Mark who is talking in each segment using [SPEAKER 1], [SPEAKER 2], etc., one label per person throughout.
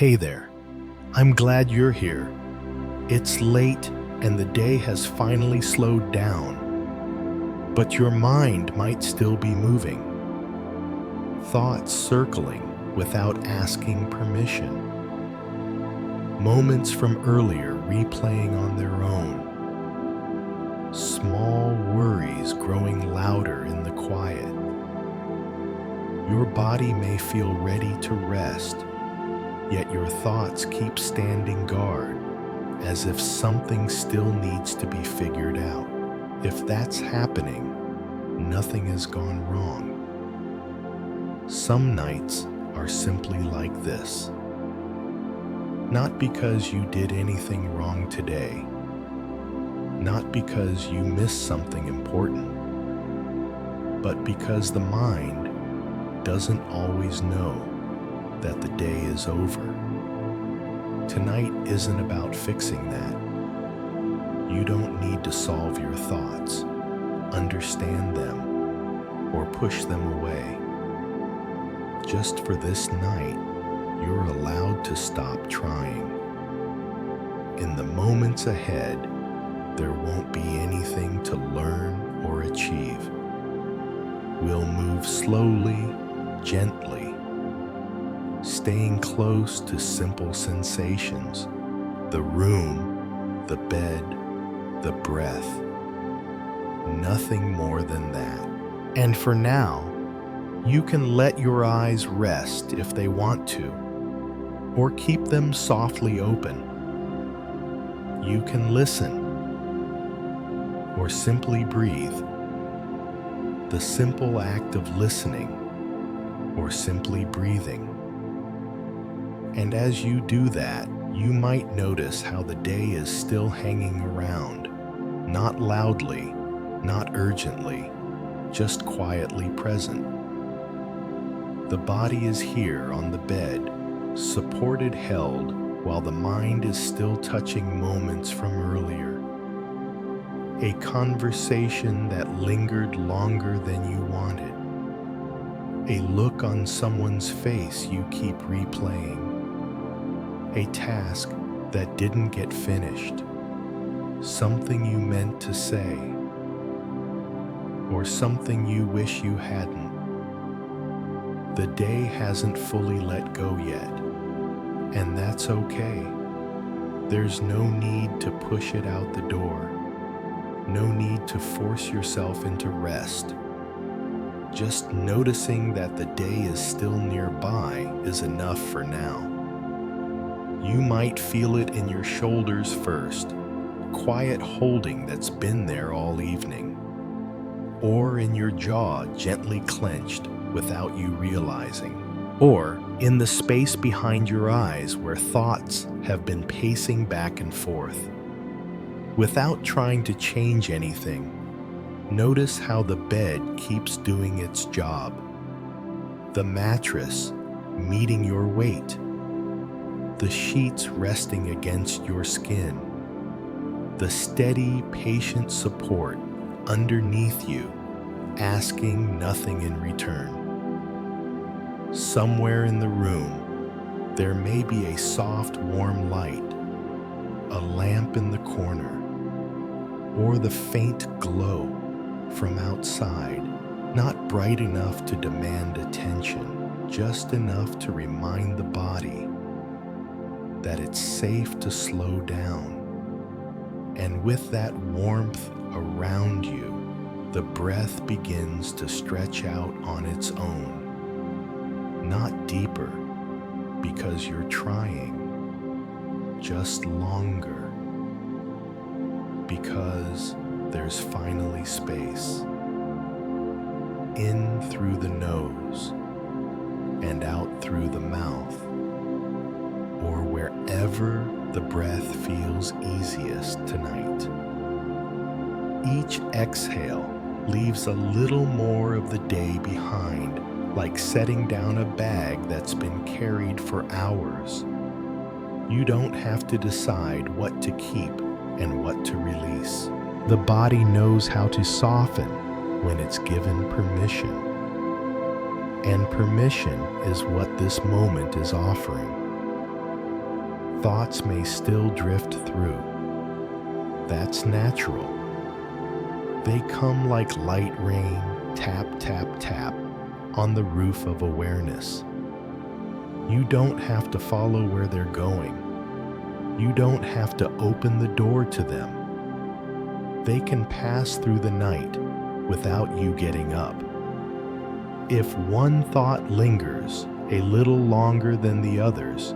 [SPEAKER 1] Hey there, I'm glad you're here. It's late and the day has finally slowed down, but your mind might still be moving. Thoughts circling without asking permission. Moments from earlier replaying on their own. Small worries growing louder in the quiet. Your body may feel ready to rest, yet your thoughts keep standing guard, as if something still needs to be figured out. If that's happening, nothing has gone wrong. Some nights are simply like this. Not because you did anything wrong today, not because you missed something important, but because the mind doesn't always know that the day is over. Tonight isn't about fixing that. You don't need to solve your thoughts, understand them, or push them away. Just for this night, you're allowed to stop trying. In the moments ahead, there won't be anything to learn or achieve. We'll move slowly, gently, staying close to simple sensations, the room, the bed, the breath. Nothing more than that. And for now, you can let your eyes rest if they want to, or keep them softly open. You can listen, or simply breathe. The simple act of listening, or simply breathing. And as you do that, you might notice how the day is still hanging around, not loudly, not urgently, just quietly present. The body is here on the bed, supported, held, while the mind is still touching moments from earlier. A conversation that lingered longer than you wanted. A look on someone's face you keep replaying. A task that didn't get finished. Something you meant to say. Or something you wish you hadn't. The day hasn't fully let go yet, and that's okay. There's no need to push it out the door. No need to force yourself into rest. Just noticing that the day is still nearby is enough for now. You might feel it in your shoulders first, quiet holding that's been there all evening, or in your jaw gently clenched without you realizing, or in the space behind your eyes where thoughts have been pacing back and forth. Without trying to change anything, notice how the bed keeps doing its job. The mattress meeting your weight. The sheets resting against your skin. The steady, patient support underneath you, asking nothing in return. Somewhere in the room, there may be a soft, warm light, a lamp in the corner, or the faint glow from outside, not bright enough to demand attention, just enough to remind the body that it's safe to slow down. And with that warmth around you, the breath begins to stretch out on its own. Not deeper, because you're trying, just longer, because there's finally space. In through the nose, and out through the mouth, or wherever the breath feels easiest tonight. Each exhale leaves a little more of the day behind, like setting down a bag that's been carried for hours. You don't have to decide what to keep and what to release. The body knows how to soften when it's given permission. And permission is what this moment is offering. thoughts may still drift through. That's natural. They come like light rain, tap, tap, tap, on the roof of awareness. You don't have to follow where they're going. You don't have to open the door to them. They can pass through the night without you getting up. If one thought lingers a little longer than the others,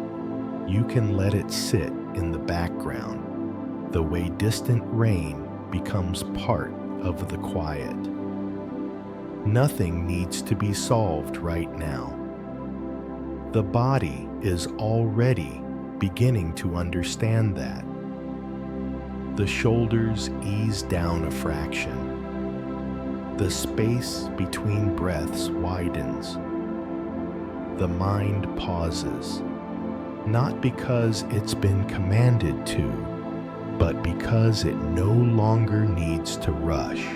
[SPEAKER 1] you can let it sit in the background, the way distant rain becomes part of the quiet. Nothing needs to be solved right now. The body is already beginning to understand that. The shoulders ease down a fraction. The space between breaths widens. The mind pauses, not because it's been commanded to, but because it no longer needs to rush.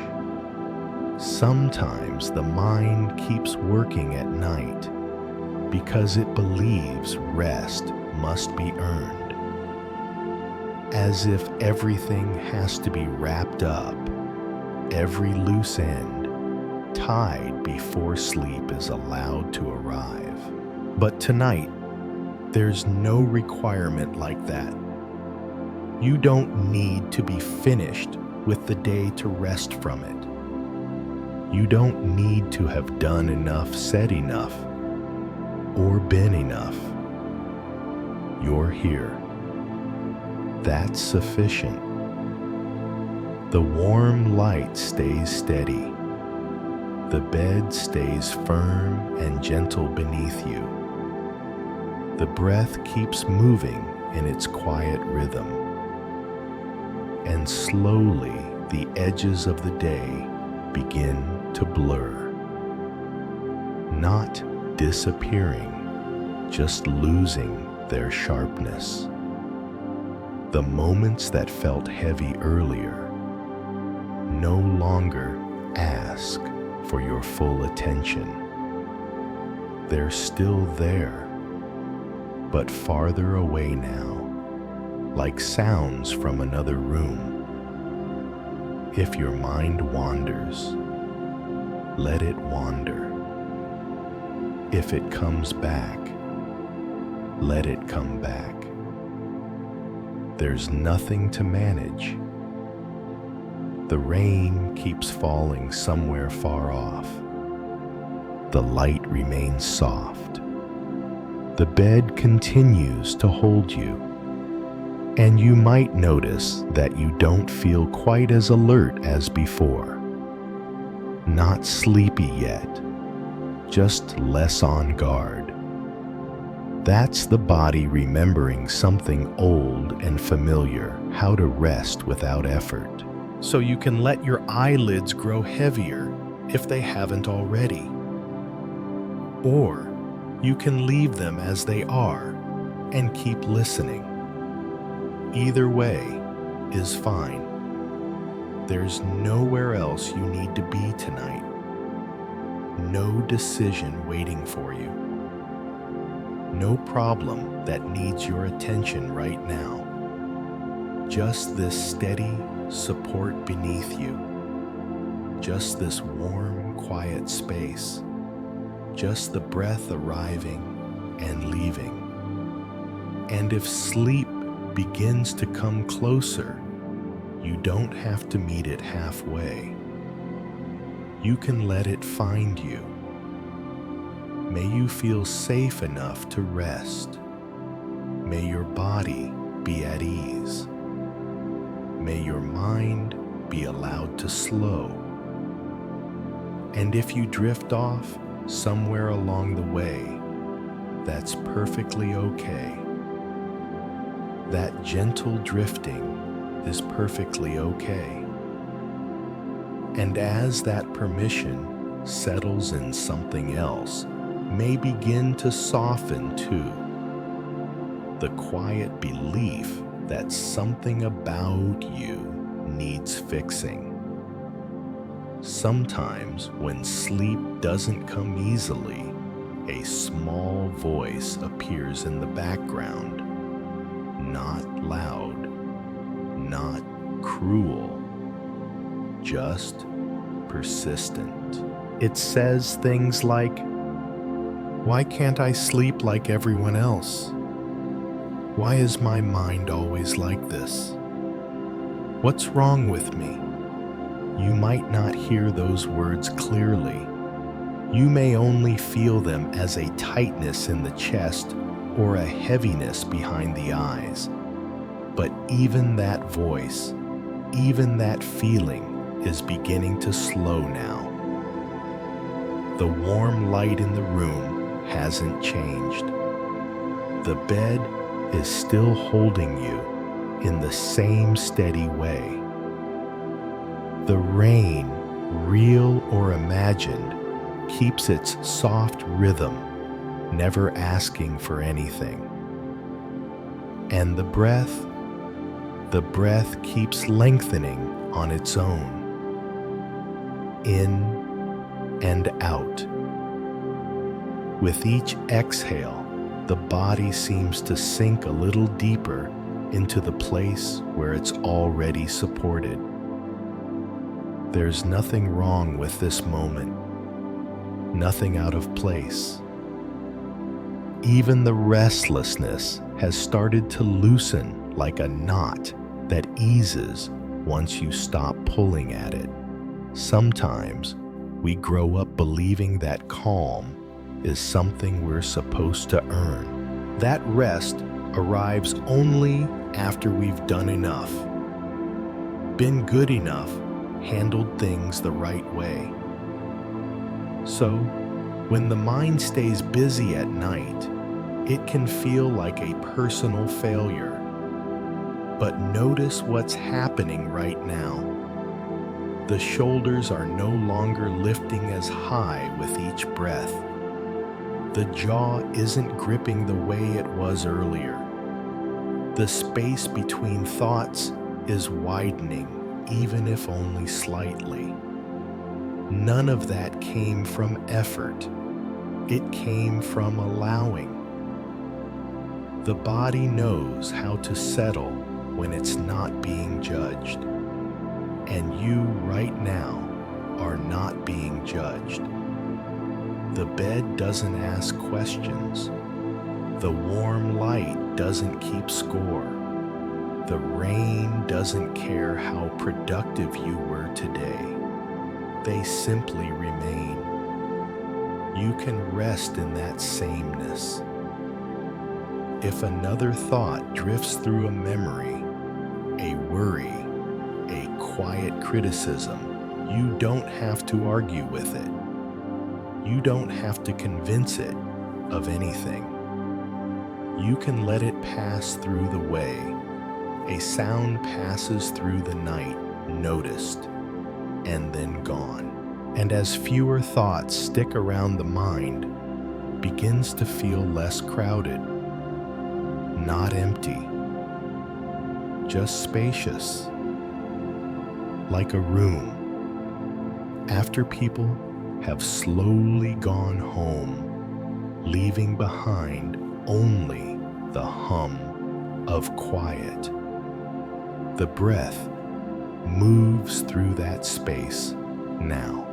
[SPEAKER 1] Sometimes the mind keeps working at night because it believes rest must be earned, as if everything has to be wrapped up, every loose end tied before sleep is allowed to arrive. But tonight, there's no requirement like that. You don't need to be finished with the day to rest from it. You don't need to have done enough, said enough, or been enough. You're here. That's sufficient. The warm light stays steady. The bed stays firm and gentle beneath you. The breath keeps moving in its quiet rhythm. And slowly the edges of the day begin to blur. Not disappearing, just losing their sharpness. The moments that felt heavy earlier no longer ask for your full attention. They're still there, but farther away now, like sounds from another room. If your mind wanders, let it wander. If it comes back, let it come back. There's nothing to manage. The rain keeps falling somewhere far off. The light remains soft. The bed continues to hold you. And you might notice that you don't feel quite as alert as before. Not sleepy yet, just less on guard. That's the body remembering something old and familiar, how to rest without effort. So you can let your eyelids grow heavier if they haven't already. Or you can leave them as they are and keep listening. Either way is fine. There's nowhere else you need to be tonight. No decision waiting for you. No problem that needs your attention right now. Just this steady support beneath you. Just this warm, quiet space. Just the breath arriving and leaving. And if sleep begins to come closer, you don't have to meet it halfway. You can let it find you. May you feel safe enough to rest. May your body be at ease. May your mind be allowed to slow. And if you drift off somewhere along the way, that's perfectly okay. That gentle drifting is perfectly okay. And as that permission settles in something else, may begin to soften too. The quiet belief that something about you needs fixing. Sometimes when sleep doesn't come easily, a small voice appears in the background. not loud, not cruel, just persistent. It says things like, "Why can't I sleep like everyone else? Why is my mind always like this? What's wrong with me?" You might not hear those words clearly. You may only feel them as a tightness in the chest or a heaviness behind the eyes. But even that voice, even that feeling is beginning to slow now. The warm light in the room hasn't changed. The bed is still holding you in the same steady way. The rain, real or imagined, keeps its soft rhythm, never asking for anything. And the breath keeps lengthening on its own, in and out. With each exhale, the body seems to sink a little deeper into the place where it's already supported. There's nothing wrong with this moment, nothing out of place. Even the restlessness has started to loosen like a knot that eases once you stop pulling at it. Sometimes we grow up believing that calm is something we're supposed to earn. That rest arrives only after we've done enough, been good enough, handled things the right way. So, when the mind stays busy at night, it can feel like a personal failure. But notice what's happening right now. The shoulders are no longer lifting as high with each breath. The jaw isn't gripping the way it was earlier. The space between thoughts is widening, even if only slightly. None of that came from effort. It came from allowing. The body knows how to settle when it's not being judged. And you right now are not being judged. The bed doesn't ask questions. The warm light doesn't keep score. The rain doesn't care how productive you were today. They simply remain. You can rest in that sameness. If another thought drifts through a memory, a worry, a quiet criticism, you don't have to argue with it. You don't have to convince it of anything. You can let it pass through the way. A sound passes through the night, noticed, and then gone. And as fewer thoughts stick around the mind, begins to feel less crowded, not empty, just spacious, like a room. After people have slowly gone home, leaving behind only the hum of quiet. The breath moves through that space now,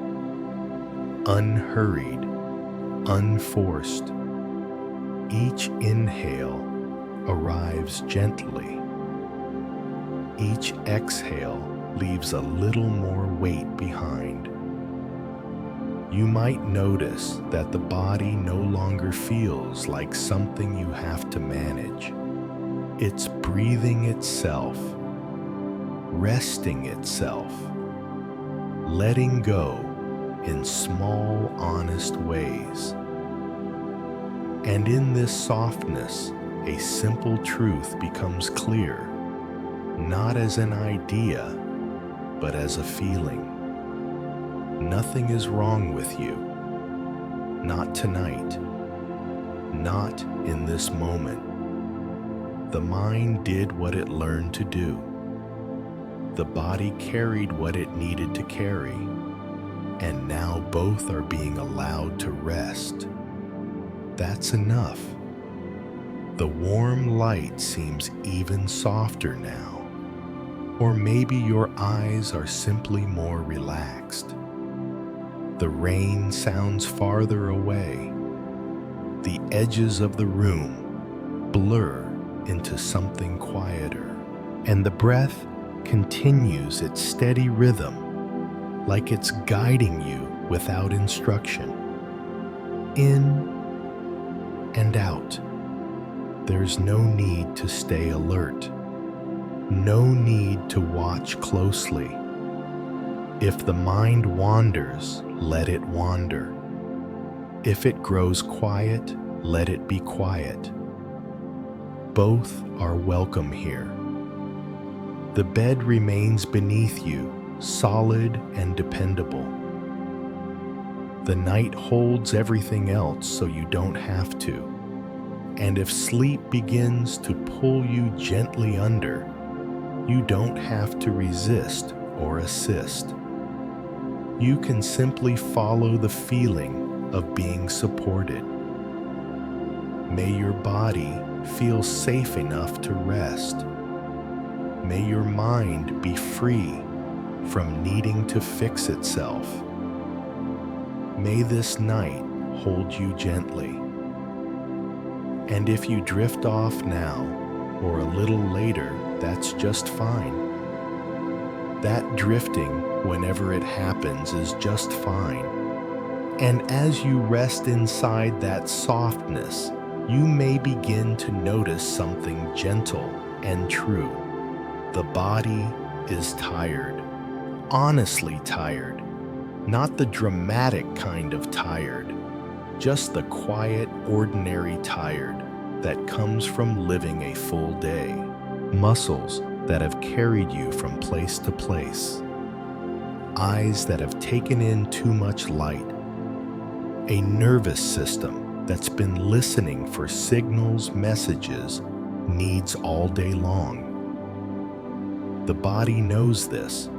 [SPEAKER 1] unhurried, unforced. Each inhale arrives gently. Each exhale leaves a little more weight behind. You might notice that the body no longer feels like something you have to manage. It's breathing itself, resting itself, letting go in small, honest ways. And in this softness, a simple truth becomes clear, not as an idea, but as a feeling. Nothing is wrong with you. Not tonight. Not in this moment. The mind did what it learned to do. The body carried what it needed to carry. And now both are being allowed to rest. That's enough. The warm light seems even softer now. Or maybe your eyes are simply more relaxed. The rain sounds farther away. The edges of the room blur into something quieter, and the breath continues its steady rhythm, like it's guiding you without instruction. In and out. There's no need to stay alert. No need to watch closely. If the mind wanders, let it wander. If it grows quiet, let it be quiet. Both are welcome here. The bed remains beneath you, solid and dependable. The night holds everything else so you don't have to. And if sleep begins to pull you gently under, you don't have to resist or assist. You can simply follow the feeling of being supported. May your body feel safe enough to rest. May your mind be free from needing to fix itself. May this night hold you gently. And if you drift off now or a little later, that's just fine. That drifting, whenever it happens, is just fine. And as you rest inside that softness, you may begin to notice something gentle and true. The body is tired, honestly tired, not the dramatic kind of tired, just the quiet, ordinary tired that comes from living a full day. Muscles that have carried you from place to place. Eyes that have taken in too much light. A nervous system that's been listening for signals, messages, needs all day long. The body knows this.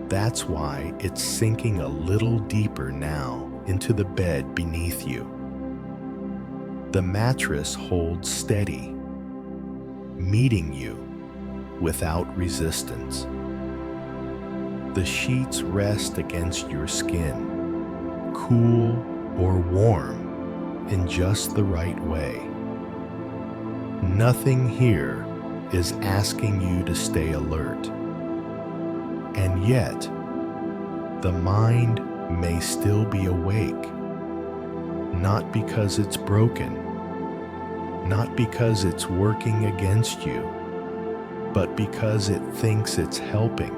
[SPEAKER 1] That's why it's sinking a little deeper now into the bed beneath you. The mattress holds steady, meeting you without resistance. The sheets rest against your skin, cool or warm in just the right way. Nothing here is asking you to stay alert. And yet, the mind may still be awake, not because it's broken, not because it's working against you, but because it thinks it's helping.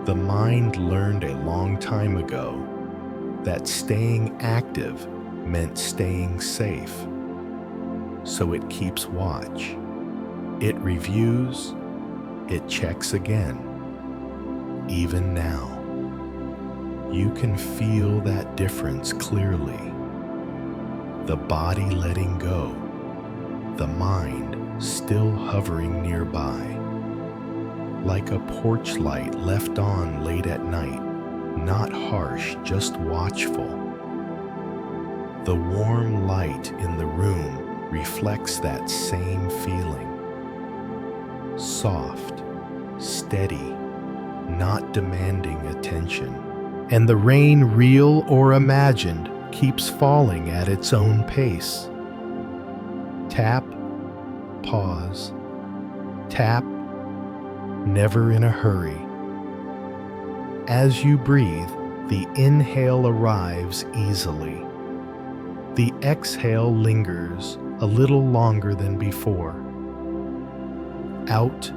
[SPEAKER 1] The mind learned a long time ago that staying active meant staying safe. So it keeps watch. It reviews, it checks again. Even now, you can feel that difference clearly. The body letting go, the mind still hovering nearby. Like a porch light left on late at night, not harsh, just watchful. The warm light in the room reflects that same feeling. Soft, steady, not demanding attention. And the rain, real or imagined, keeps falling at its own pace. Tap, pause, tap, never in a hurry. As you breathe, the inhale arrives easily. The exhale lingers a little longer than before. Out,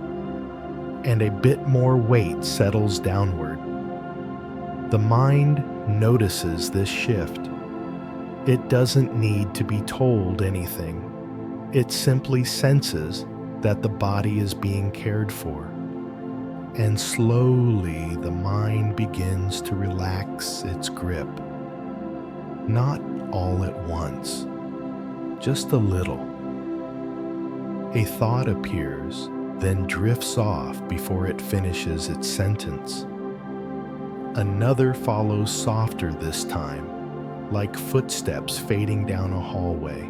[SPEAKER 1] and a bit more weight settles downward. The mind notices this shift. It doesn't need to be told anything. It simply senses that the body is being cared for. And slowly the mind begins to relax its grip. Not all at once, just a little. A thought appears, then drifts off before it finishes its sentence. Another follows softer this time, like footsteps fading down a hallway.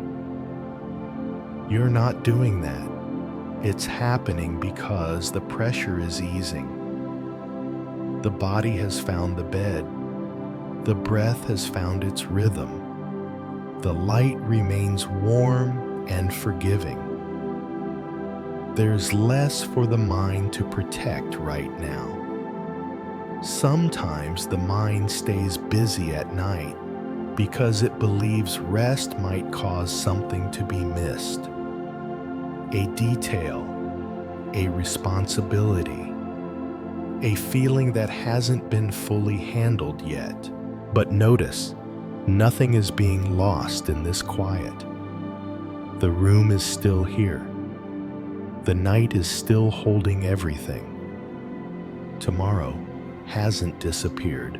[SPEAKER 1] You're not doing that. It's happening because the pressure is easing. The body has found the bed. The breath has found its rhythm. The light remains warm and forgiving. There's less for the mind to protect right now. Sometimes the mind stays busy at night because it believes rest might cause something to be missed. A detail, a responsibility, a feeling that hasn't been fully handled yet. But notice, nothing is being lost in this quiet. The room is still here. The night is still holding everything. Tomorrow hasn't disappeared.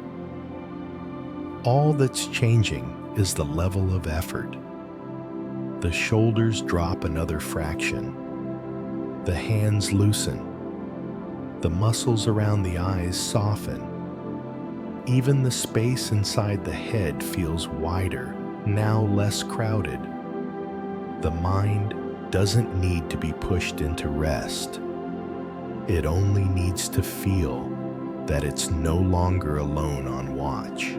[SPEAKER 1] All that's changing is the level of effort. The shoulders drop another fraction. The hands loosen. The muscles around the eyes soften. Even the space inside the head feels wider, now less crowded. The mind doesn't need to be pushed into rest. It only needs to feel that it's no longer alone on watch.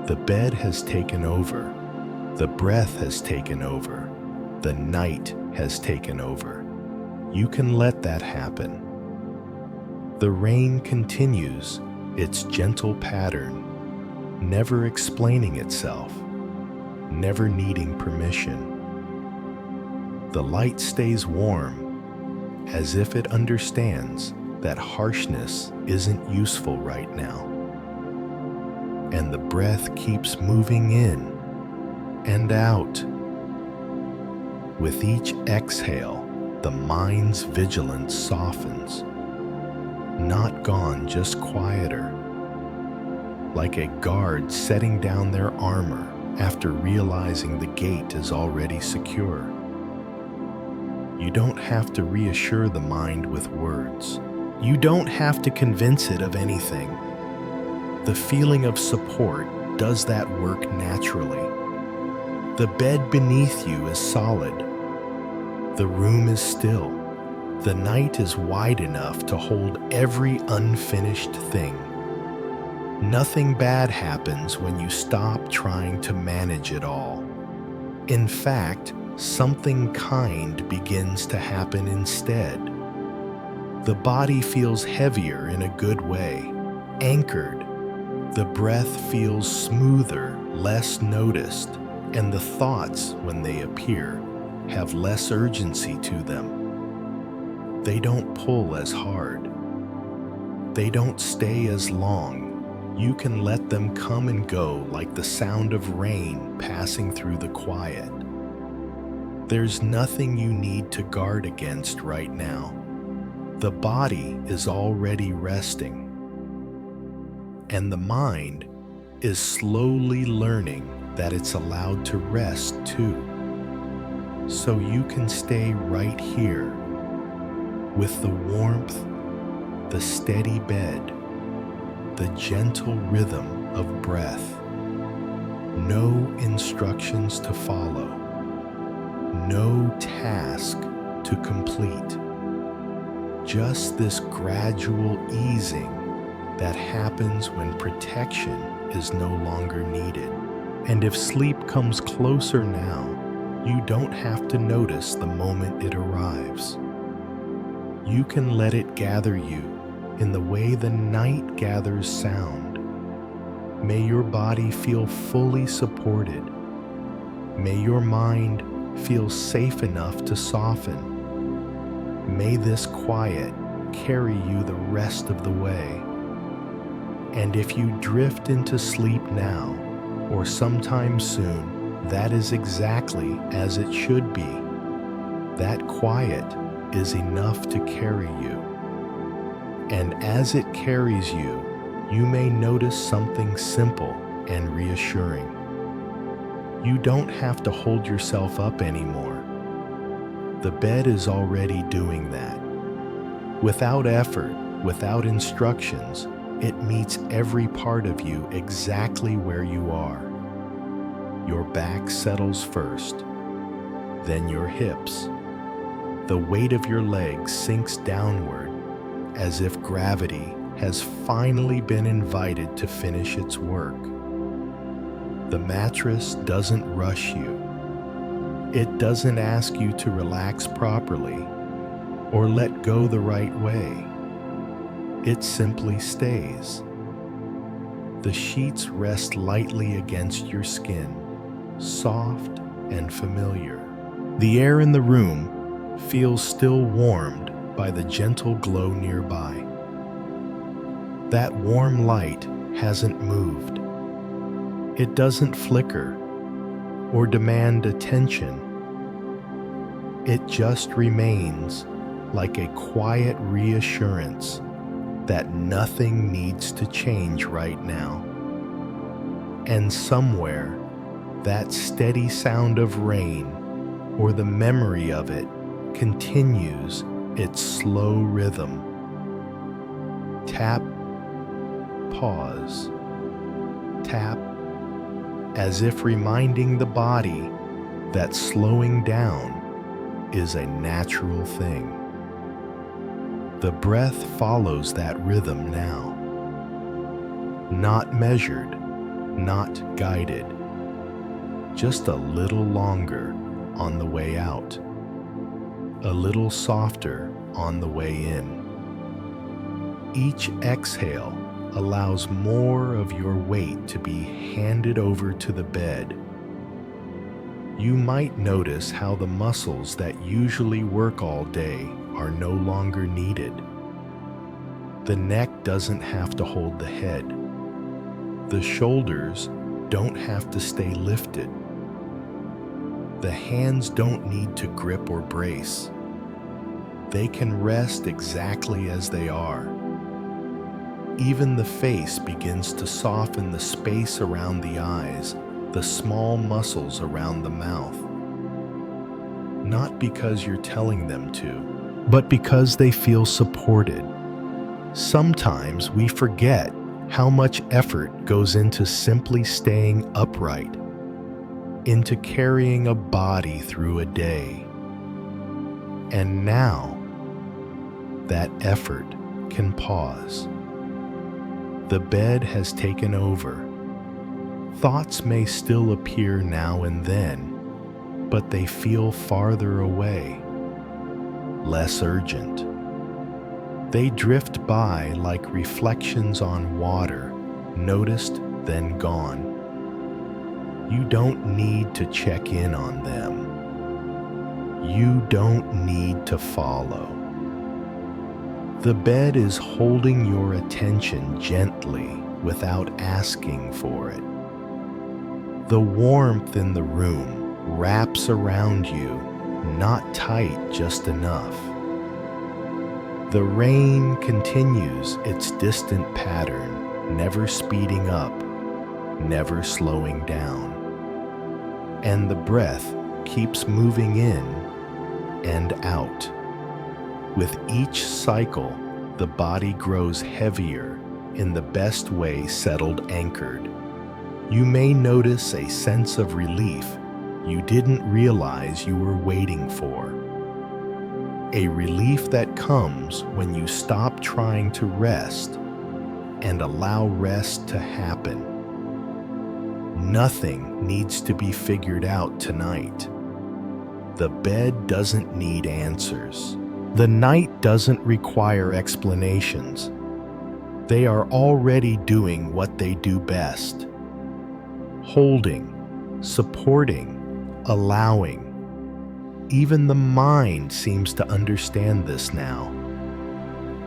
[SPEAKER 1] The bed has taken over. The breath has taken over. The night has taken over. You can let that happen. The rain continues its gentle pattern, never explaining itself, never needing permission. The light stays warm, as if it understands that harshness isn't useful right now. And the breath keeps moving in and out. With each exhale, the mind's vigilance softens. Not gone, just quieter. Like a guard setting down their armor after realizing the gate is already secure. You don't have to reassure the mind with words. You don't have to convince it of anything. The feeling of support does that work naturally. The bed beneath you is solid. The room is still. The night is wide enough to hold every unfinished thing. Nothing bad happens when you stop trying to manage it all. In fact, something kind begins to happen instead. The body feels heavier in a good way, anchored. The breath feels smoother, less noticed, and the thoughts, when they appear, have less urgency to them. They don't pull as hard. They don't stay as long. You can let them come and go like the sound of rain passing through the quiet. There's nothing you need to guard against right now. The body is already resting. And the mind is slowly learning that it's allowed to rest too. So you can stay right here with the warmth, the steady bed, the gentle rhythm of breath. No instructions to follow, no task to complete. Just this gradual easing that happens when protection is no longer needed. And if sleep comes closer now, you don't have to notice the moment it arrives. You can let it gather you in the way the night gathers sound. May your body feel fully supported. May your mind feel safe enough to soften. May this quiet carry you the rest of the way. And if you drift into sleep now, or sometime soon, that is exactly as it should be. That quiet is enough to carry you. And as it carries you, you may notice something simple and reassuring. You don't have to hold yourself up anymore. The bed is already doing that. Without effort, without instructions, it meets every part of you exactly where you are. Your back settles first. then your hips. The weight of your legs sinks downward as if gravity has finally been invited to finish its work. The mattress doesn't rush you. It doesn't ask you to relax properly or let go the right way. It simply stays. The sheets rest lightly against your skin, soft and familiar. The air in the room feels still warmed by the gentle glow nearby. That warm light hasn't moved. It doesn't flicker or demand attention. It just remains like a quiet reassurance that nothing needs to change right now. And somewhere, that steady sound of rain or the memory of it continues its slow rhythm. Tap, pause, tap, as if reminding the body that slowing down is a natural thing. The breath follows that rhythm now. Not measured, not guided. Just a little longer on the way out. A little softer on the way in. Each exhale allows more of your weight to be handed over to the bed. You might notice how the muscles that usually work all day are no longer needed. The neck doesn't have to hold the head. The shoulders don't have to stay lifted. The hands don't need to grip or brace. They can rest exactly as they are. Even the face begins to soften the space around the eyes, the small muscles around the mouth. Not because you're telling them to, but because they feel supported. Sometimes we forget how much effort goes into simply staying upright, into carrying a body through a day. And now, that effort can pause. The bed has taken over. Thoughts may still appear now and then, but they feel farther away, less urgent. They drift by like reflections on water, noticed then gone. You don't need to check in on them. You don't need to follow. The bed is holding your attention gently without asking for it. The warmth in the room wraps around you, not tight just enough. The rain continues its distant pattern, never speeding up, never slowing down. And the breath keeps moving in and out. With each cycle, the body grows heavier, in the best way settled anchored. You may notice a sense of relief you didn't realize you were waiting for. A relief that comes when you stop trying to rest and allow rest to happen. Nothing needs to be figured out tonight. The bed doesn't need answers. The night doesn't require explanations. They are already doing what they do best. Holding, supporting, allowing. Even the mind seems to understand this now.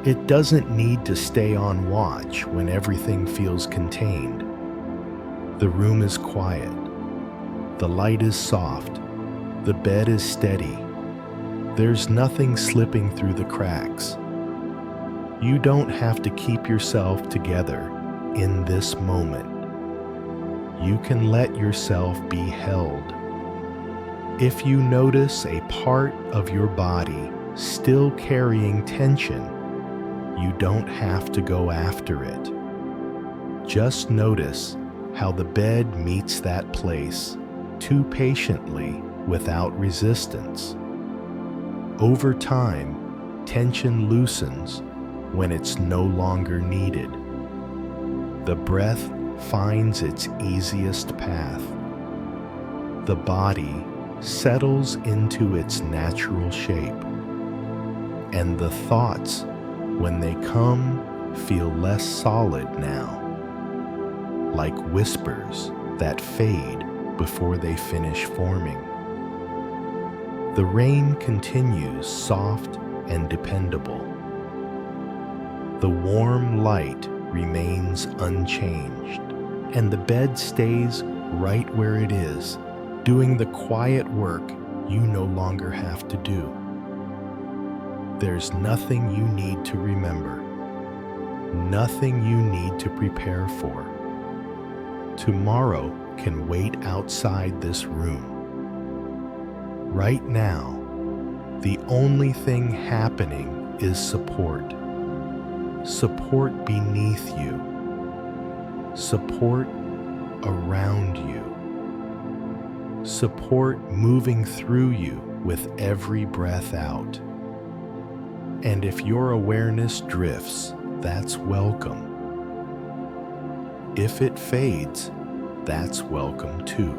[SPEAKER 1] It doesn't need to stay on watch when everything feels contained. The room is quiet. The light is soft. The bed is steady. There's nothing slipping through the cracks. You don't have to keep yourself together in this moment. You can let yourself be held. If you notice a part of your body still carrying tension, you don't have to go after it. Just notice how the bed meets that place, too patiently without resistance. Over time, tension loosens when it's no longer needed. The breath finds its easiest path. The body settles into its natural shape. And the thoughts, when they come, feel less solid now, like whispers that fade before they finish forming. The rain continues soft and dependable. The warm light remains unchanged, and the bed stays right where it is, doing the quiet work you no longer have to do. There's nothing you need to remember, nothing you need to prepare for. Tomorrow can wait outside this room. Right now, the only thing happening is support. Support beneath you. Support around you. Support moving through you with every breath out. And if your awareness drifts, that's welcome. If it fades, that's welcome too.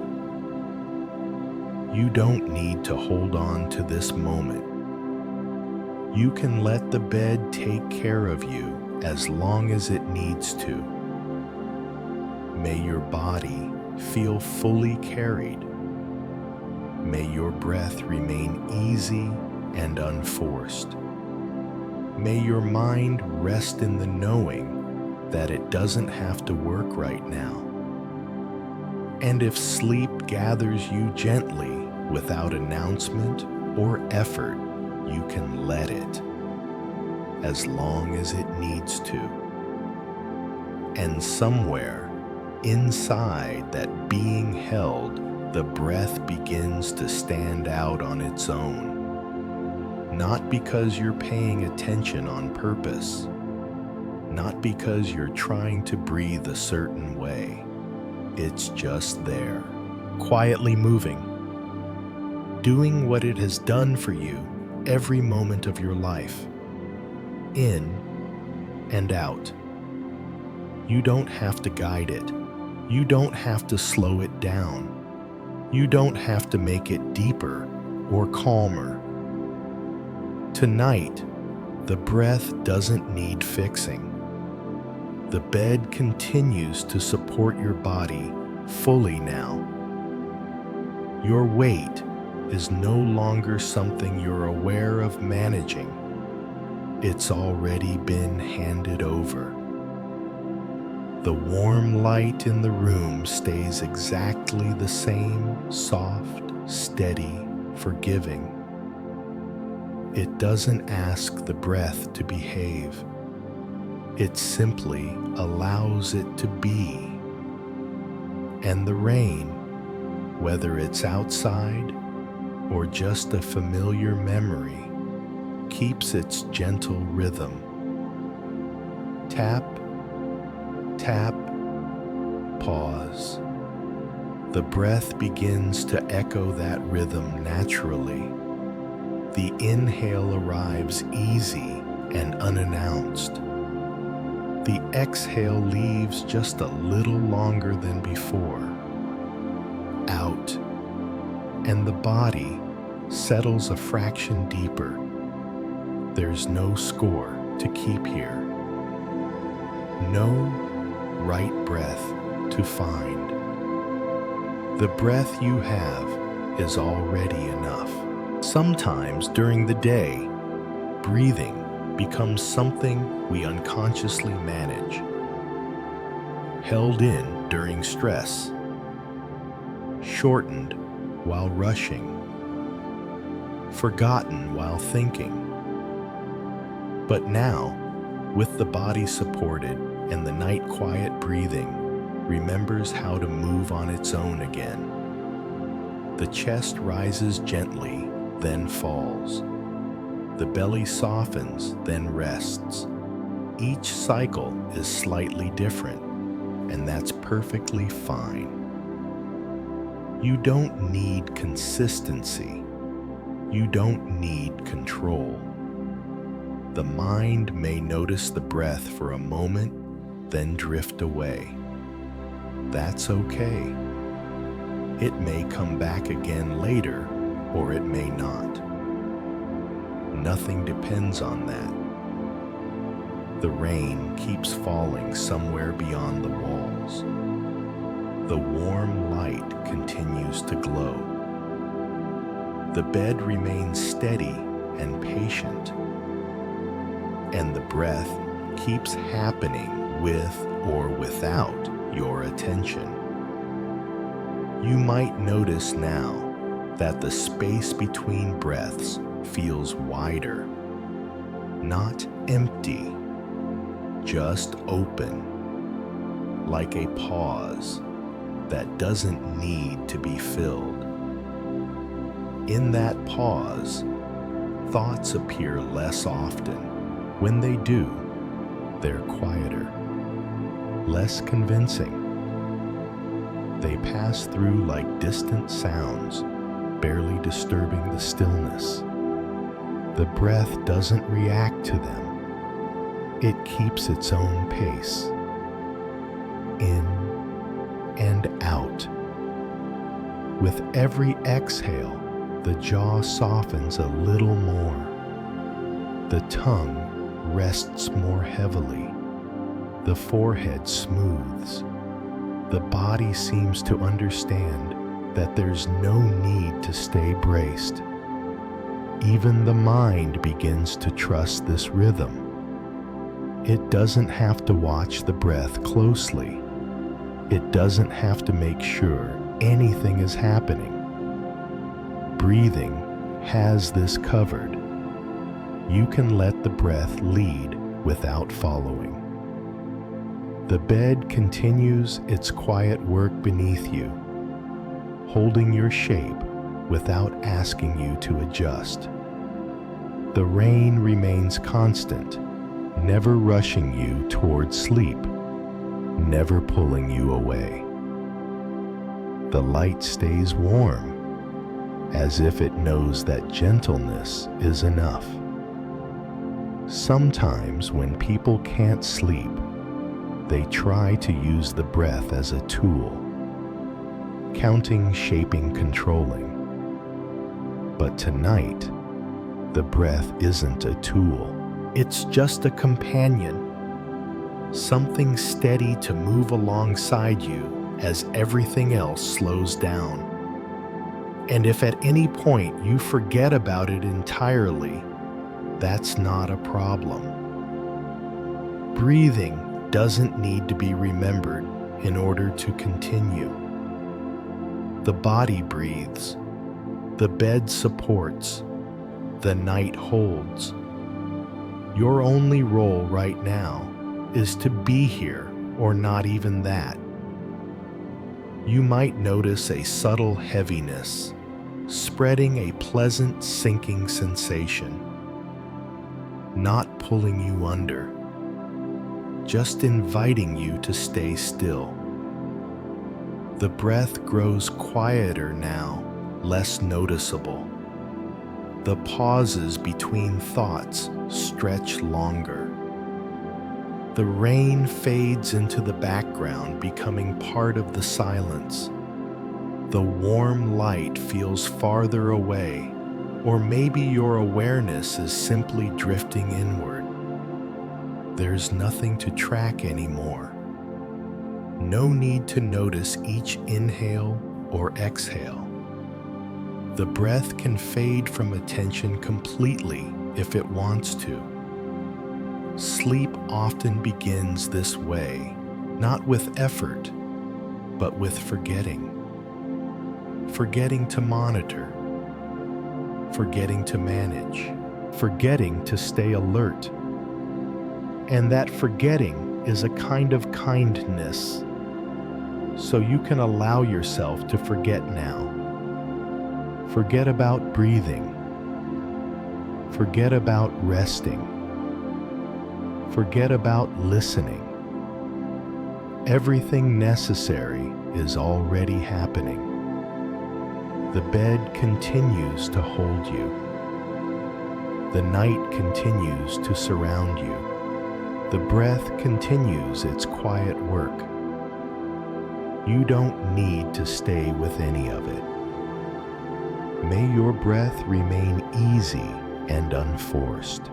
[SPEAKER 1] You don't need to hold on to this moment. You can let the bed take care of you as long as it needs to. May your body feel fully carried. May your breath remain easy and unforced. May your mind rest in the knowing that it doesn't have to work right now. And if sleep gathers you gently without announcement or effort, you can let it, as long as it needs to. And somewhere inside that being held, the breath begins to stand out on its own. Not because you're paying attention on purpose, not because you're trying to breathe a certain way. It's just there, quietly moving, doing what it has done for you every moment of your life, in and out. You don't have to guide it. You don't have to slow it down. You don't have to make it deeper or calmer. Tonight, the breath doesn't need fixing. The bed continues to support your body fully now. Your weight is no longer something you're aware of managing. It's already been handed over. The warm light in the room stays exactly the same, soft, steady, forgiving. It doesn't ask the breath to behave. It simply allows it to be. And the rain, whether it's outside or just a familiar memory, keeps its gentle rhythm. Tap, tap, pause. The breath begins to echo that rhythm naturally. The inhale arrives easy and unannounced. The exhale leaves just a little longer than before. Out, and the body settles a fraction deeper. There's no score to keep here. No right breath to find. The breath you have is already enough. Sometimes during the day, breathing becomes something we unconsciously manage. Held in during stress, shortened while rushing, forgotten while thinking. But now, with the body supported and the night quiet breathing, remembers how to move on its own again. The chest rises gently, then falls. The belly softens, then rests. Each cycle is slightly different, and that's perfectly fine. You don't need consistency. You don't need control. The mind may notice the breath for a moment, then drift away. That's okay. It may come back again later, or it may not. Nothing depends on that. The rain keeps falling somewhere beyond the walls. The warm light continues to glow. The bed remains steady and patient, and the breath keeps happening with or without your attention. You might notice now that the space between breaths feels wider, not empty, just open, like a pause that doesn't need to be filled. In that pause, thoughts appear less often. When they do, they're quieter, less convincing. They pass through like distant sounds, barely disturbing the stillness. The breath doesn't react to them. It keeps its own pace. In and out. With every exhale, the jaw softens a little more. The tongue rests more heavily. The forehead smooths. The body seems to understand that there's no need to stay braced. Even the mind begins to trust this rhythm. It doesn't have to watch the breath closely. It doesn't have to make sure anything is happening. Breathing has this covered. You can let the breath lead without following. The bed continues its quiet work beneath you, holding your shape without asking you to adjust. The rain remains constant, never rushing you towards sleep, never pulling you away. The light stays warm, as if it knows that gentleness is enough. Sometimes when people can't sleep, they try to use the breath as a tool, counting, shaping, controlling. But tonight, the breath isn't a tool. It's just a companion, something steady to move alongside you as everything else slows down. And if at any point you forget about it entirely, that's not a problem. Breathing doesn't need to be remembered in order to continue. The body breathes, the bed supports, the night holds. Your only role right now is to be here, or not even that. You might notice a subtle heaviness, spreading a pleasant sinking sensation, not pulling you under, just inviting you to stay still. The breath grows quieter now, less noticeable. The pauses between thoughts stretch longer. The rain fades into the background, becoming part of the silence. The warm light feels farther away, or maybe your awareness is simply drifting inward. There's nothing to track anymore. No need to notice each inhale or exhale. The breath can fade from attention completely if it wants to. Sleep often begins this way, not with effort, but with forgetting. Forgetting to monitor, forgetting to manage, forgetting to stay alert. And that forgetting is a kind of kindness. So you can allow yourself to forget now. Forget about breathing. Forget about resting. Forget about listening. Everything necessary is already happening. The bed continues to hold you. The night continues to surround you. The breath continues its quiet work. You don't need to stay with any of it. May your breath remain easy and unforced.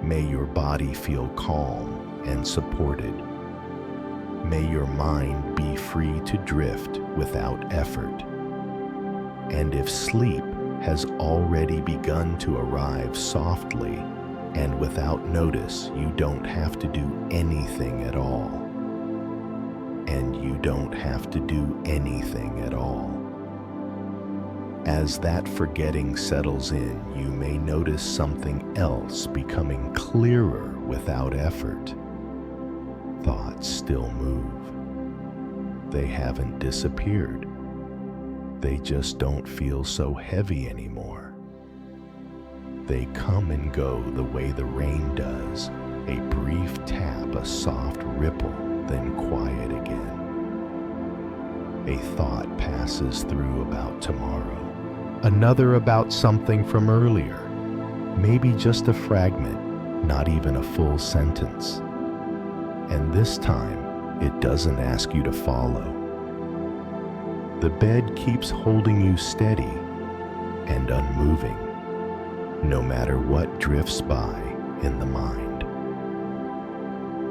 [SPEAKER 1] May your body feel calm and supported. May your mind be free to drift without effort. And if sleep has already begun to arrive softly and without notice, you don't have to do anything at all. And you don't have to do anything at all. As that forgetting settles in, you may notice something else becoming clearer without effort. Thoughts still move. They haven't disappeared. They just don't feel so heavy anymore. They come and go the way the rain does, a brief tap, a soft ripple, then quiet again. A thought passes through about tomorrow, another about something from earlier, maybe just a fragment, not even a full sentence. And this time, it doesn't ask you to follow. The bed keeps holding you steady and unmoving, no matter what drifts by in the mind.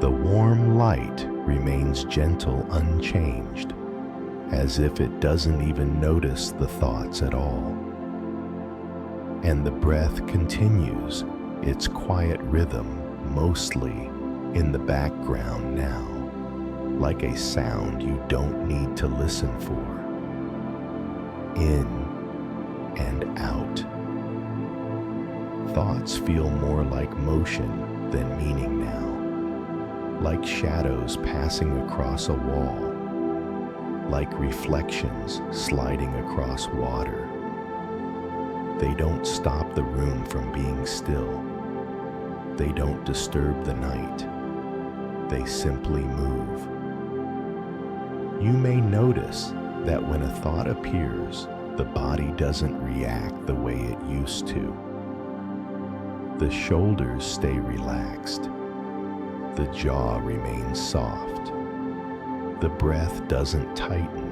[SPEAKER 1] The warm light remains gentle, unchanged, as if it doesn't even notice the thoughts at all. And the breath continues its quiet rhythm, mostly in the background now, like a sound you don't need to listen for. In and out. Thoughts feel more like motion than meaning now, like shadows passing across a wall, like reflections sliding across water. They don't stop the room from being still. They don't disturb the night. They simply move. You may notice that when a thought appears, the body doesn't react the way it used to. The shoulders stay relaxed. The jaw remains soft. The breath doesn't tighten.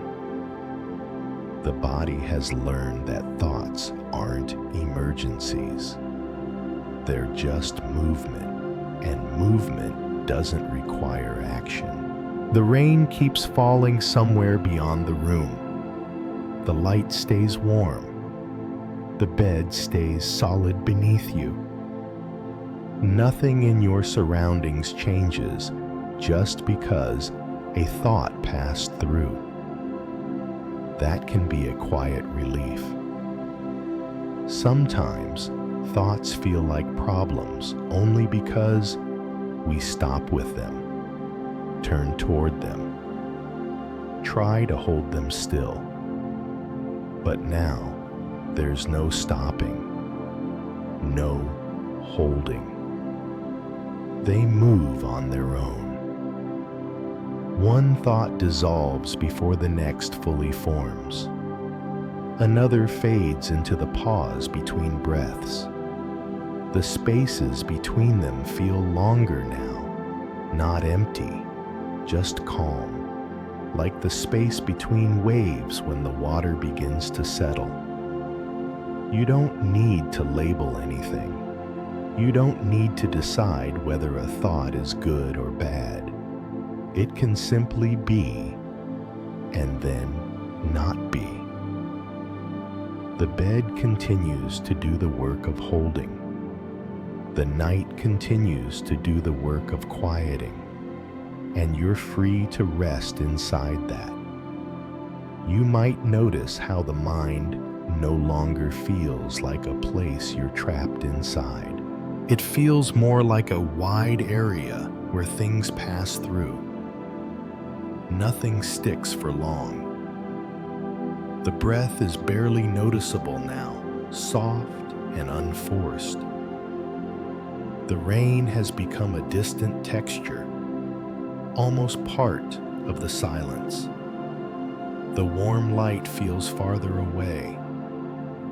[SPEAKER 1] The body has learned that thoughts aren't emergencies. They're just movement, and movement doesn't require action. The rain keeps falling somewhere beyond the room. The light stays warm. The bed stays solid beneath you. Nothing in your surroundings changes just because a thought passed through. That can be a quiet relief. Sometimes thoughts feel like problems only because we stop with them. Turn toward them. Try to hold them still. But now, there's no stopping, no holding. They move on their own. One thought dissolves before the next fully forms. Another fades into the pause between breaths. The spaces between them feel longer now, not empty, just calm, like the space between waves when the water begins to settle. You don't need to label anything. You don't need to decide whether a thought is good or bad. It can simply be, and then not be. The bed continues to do the work of holding. The night continues to do the work of quieting. And you're free to rest inside that. You might notice how the mind no longer feels like a place you're trapped inside. It feels more like a wide area where things pass through. Nothing sticks for long. The breath is barely noticeable now, soft and unforced. The rain has become a distant texture, almost part of the silence. The warm light feels farther away,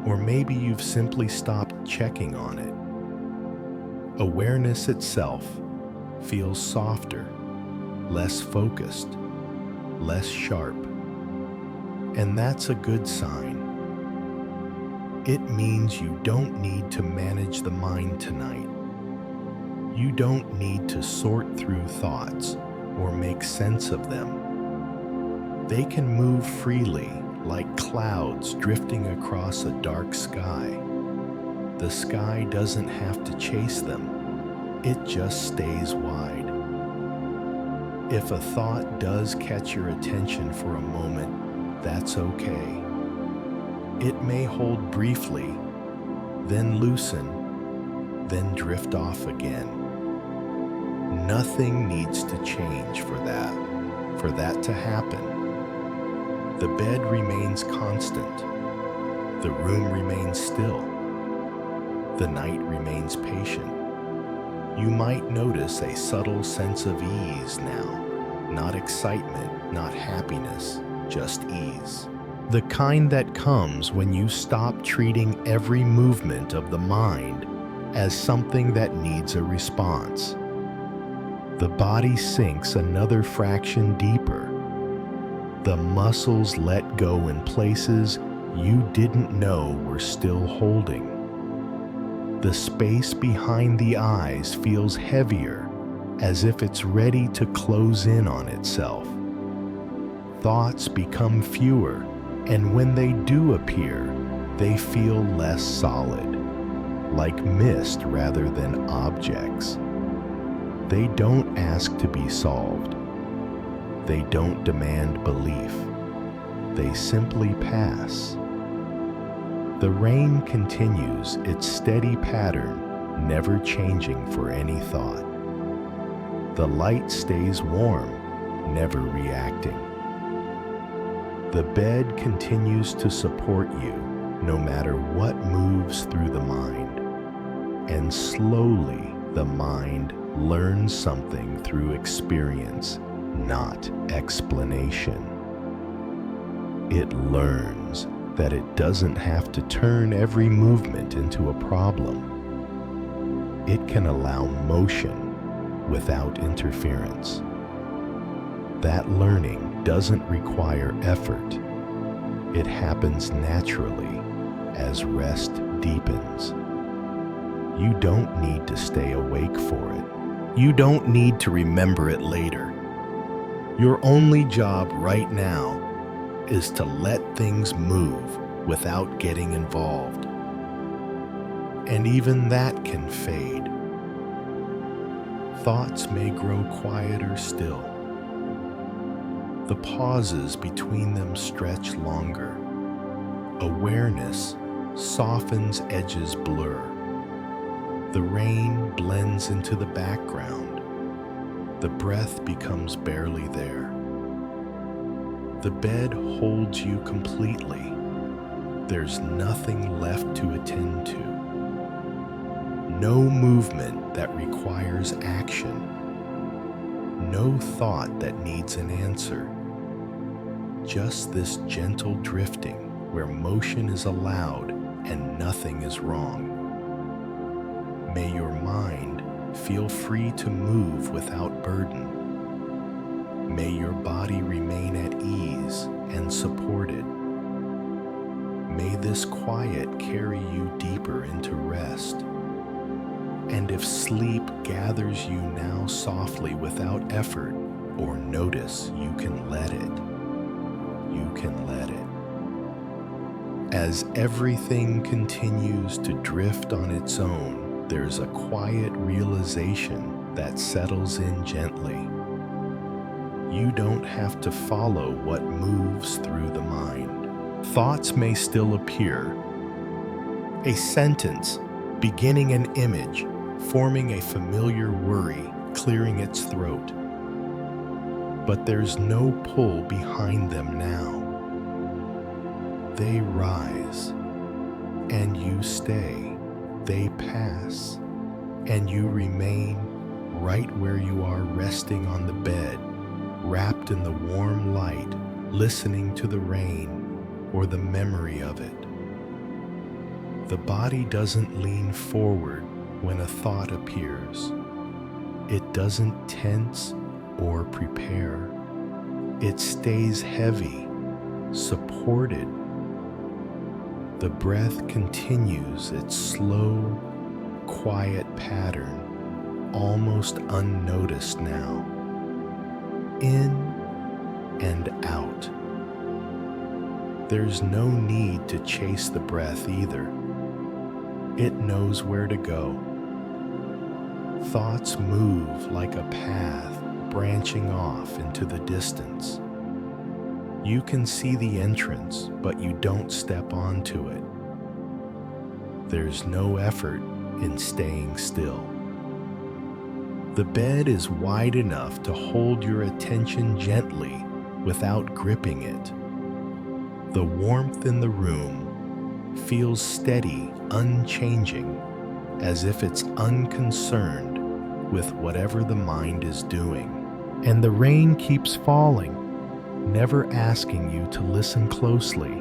[SPEAKER 1] or maybe you've simply stopped checking on it. Awareness itself feels softer, less focused, less sharp. And that's a good sign. It means you don't need to manage the mind tonight. You don't need to sort through thoughts or make sense of them. They can move freely like clouds drifting across a dark sky. The sky doesn't have to chase them. It just stays wide. If a thought does catch your attention for a moment, that's okay. It may hold briefly, then loosen, then drift off again. Nothing needs to change for that to happen. The bed remains constant. The room remains still. The night remains patient. You might notice a subtle sense of ease now. Not excitement, not happiness, just ease. The kind that comes when you stop treating every movement of the mind as something that needs a response. The body sinks another fraction deeper. The muscles let go in places you didn't know were still holding. The space behind the eyes feels heavier, as if it's ready to close in on itself. Thoughts become fewer, and when they do appear, they feel less solid, like mist rather than objects. They don't ask to be solved. They don't demand belief. They simply pass. The rain continues its steady pattern, never changing for any thought. The light stays warm, never reacting. The bed continues to support you, no matter what moves through the mind. And slowly, the mind learns something through experience, not explanation. It learns that it doesn't have to turn every movement into a problem. It can allow motion without interference. That learning doesn't require effort. It happens naturally as rest deepens. You don't need to stay awake for it. You don't need to remember it later. Your only job right now is to let things move without getting involved. And even that can fade. Thoughts may grow quieter still. The pauses between them stretch longer. Awareness softens edges blur. The rain blends into the background. The breath becomes barely there. The bed holds you completely. There's nothing left to attend to. No movement that requires action. No thought that needs an answer. Just this gentle drifting where motion is allowed and nothing is wrong. May your mind feel free to move without burden. May your body remain at ease and supported. May this quiet carry you deeper into rest. And if sleep gathers you now softly without effort or notice, you can let it. You can let it. As everything continues to drift on its own, there's a quiet realization that settles in gently. You don't have to follow what moves through the mind. Thoughts may still appear. A sentence, beginning an image, forming a familiar worry, clearing its throat. But there's no pull behind them now. They rise, and you stay. They pass, and you remain right where you are, resting on the bed, wrapped in the warm light, listening to the rain or the memory of it. The body doesn't lean forward when a thought appears. It doesn't tense or prepare. It stays heavy, supported. The breath continues its slow, quiet pattern, almost unnoticed now. In and out. There's no need to chase the breath either. It knows where to go. Thoughts move like a path branching off into the distance. You can see the entrance, but you don't step onto it. There's no effort in staying still. The bed is wide enough to hold your attention gently without gripping it. The warmth in the room feels steady, unchanging, as if it's unconcerned with whatever the mind is doing. And the rain keeps falling, never asking you to listen closely,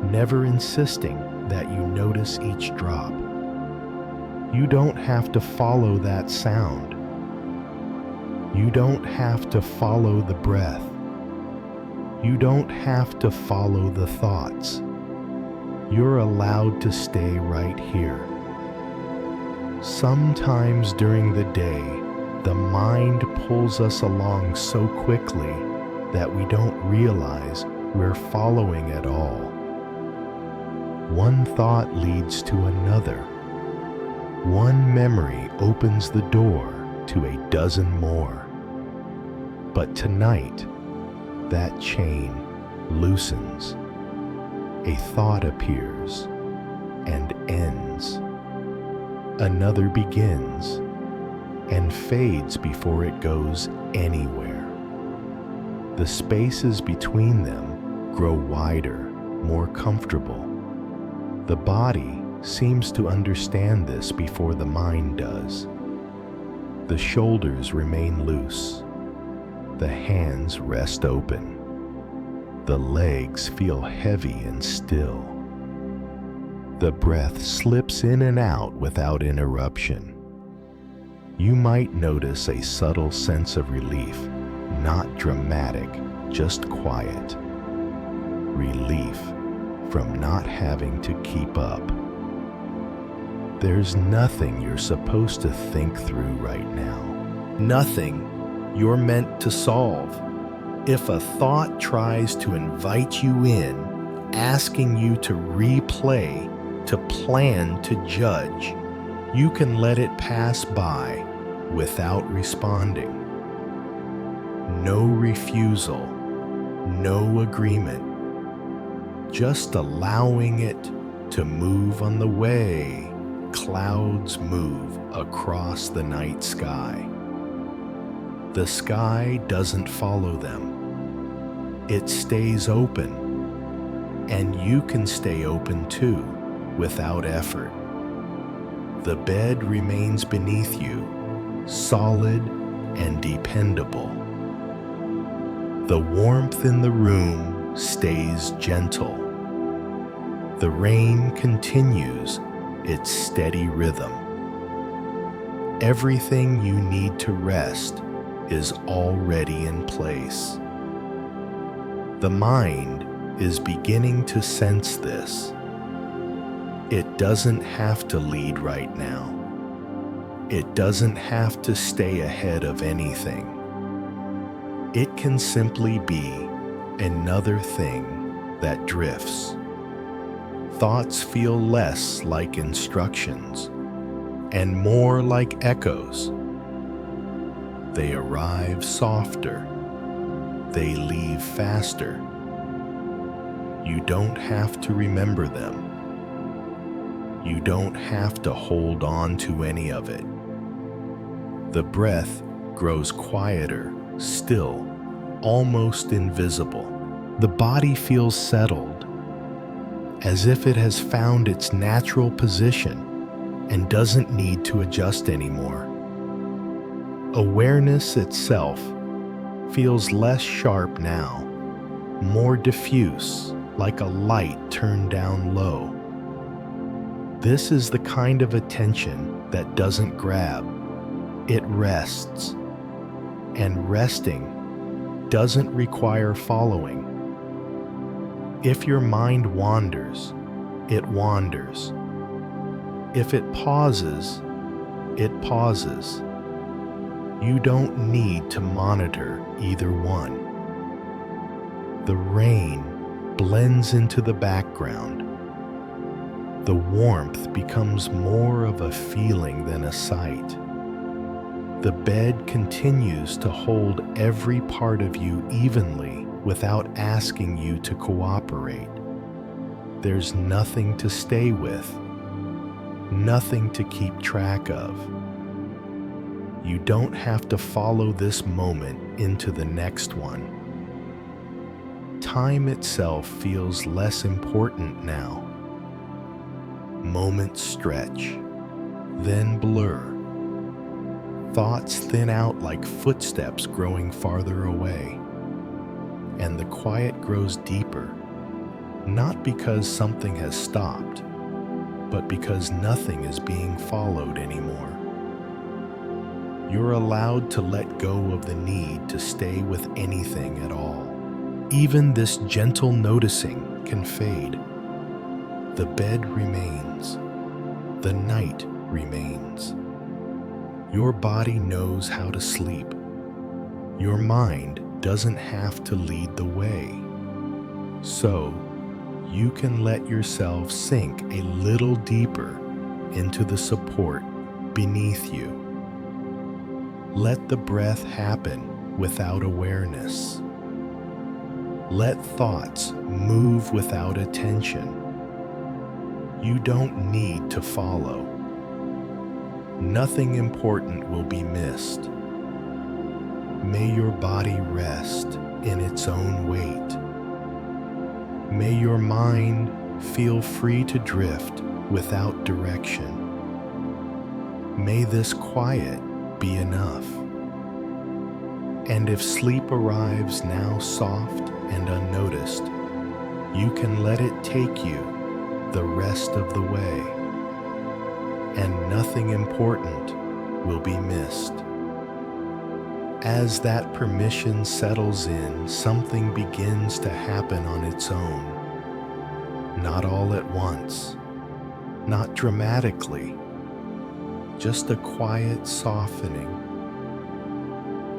[SPEAKER 1] never insisting that you notice each drop. You don't have to follow that sound. You don't have to follow the breath. You don't have to follow the thoughts. You're allowed to stay right here. Sometimes during the day, the mind pulls us along so quickly that we don't realize we're following at all. One thought leads to another. One memory opens the door to a dozen more. But tonight, that chain loosens. A thought appears and ends. Another begins and fades before it goes anywhere. The spaces between them grow wider, more comfortable. The body seems to understand this before the mind does. The shoulders remain loose. The hands rest open. The legs feel heavy and still. The breath slips in and out without interruption. You might notice a subtle sense of relief, not dramatic, just quiet. Relief from not having to keep up. There's nothing you're supposed to think through right now. Nothing you're meant to solve. If a thought tries to invite you in, asking you to replay, to plan, to judge, you can let it pass by without responding. No refusal, no agreement, just allowing it to move on the way clouds move across the night sky. The sky doesn't follow them. It stays open, and you can stay open too, without effort. The bed remains beneath you, solid and dependable. The warmth in the room stays gentle. The rain continues its steady rhythm. Everything you need to rest is already in place. The mind is beginning to sense this. It doesn't have to lead right now. It doesn't have to stay ahead of anything. It can simply be another thing that drifts. Thoughts feel less like instructions and more like echoes. They arrive softer. They leave faster. You don't have to remember them. You don't have to hold on to any of it. The breath grows quieter, still, almost invisible. The body feels settled, as if it has found its natural position and doesn't need to adjust anymore. Awareness itself feels less sharp now, more diffuse, like a light turned down low. This is the kind of attention that doesn't grab, it rests. And resting doesn't require following. If your mind wanders, it wanders. If it pauses, it pauses. You don't need to monitor either one. The rain blends into the background. The warmth becomes more of a feeling than a sight. The bed continues to hold every part of you evenly without asking you to cooperate. There's nothing to stay with, nothing to keep track of. You don't have to follow this moment into the next one. Time itself feels less important now. Moments stretch, then blur. Thoughts thin out like footsteps growing farther away. And the quiet grows deeper, not because something has stopped, but because nothing is being followed anymore. You're allowed to let go of the need to stay with anything at all. Even this gentle noticing can fade. The bed remains. The night remains. Your body knows how to sleep. Your mind doesn't have to lead the way. So, you can let yourself sink a little deeper into the support beneath you. Let the breath happen without awareness. Let thoughts move without attention. You don't need to follow. Nothing important will be missed. May your body rest in its own weight. May your mind feel free to drift without direction. May this quiet be enough. And if sleep arrives now soft and unnoticed, you can let it take you the rest of the way, and nothing important will be missed. As that permission settles in, something begins to happen on its own. Not all at once, not dramatically, just a quiet softening.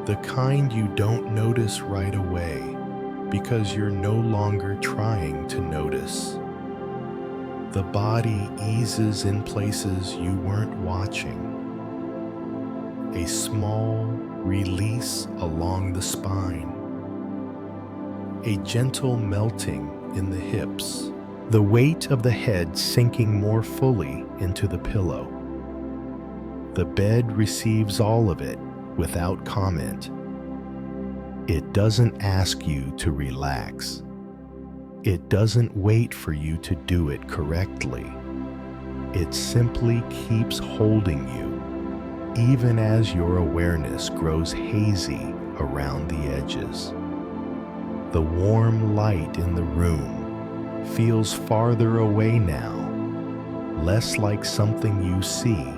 [SPEAKER 1] The kind you don't notice right away because you're no longer trying to notice. The body eases in places you weren't watching. A small release along the spine. A gentle melting in the hips. The weight of the head sinking more fully into the pillow. The bed receives all of it without comment. It doesn't ask you to relax. It doesn't wait for you to do it correctly. It simply keeps holding you, even as your awareness grows hazy around the edges. The warm light in the room feels farther away now, less like something you see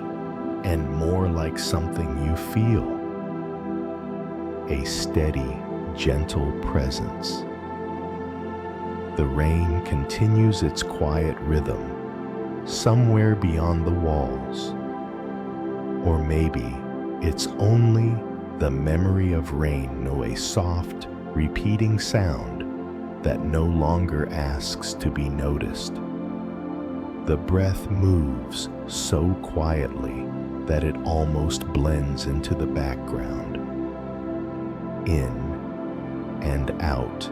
[SPEAKER 1] and more like something you feel. A steady, gentle presence. The rain continues its quiet rhythm, somewhere beyond the walls. Or maybe it's only the memory of rain know a soft, repeating sound that no longer asks to be noticed. The breath moves so quietly that it almost blends into the background. In and out.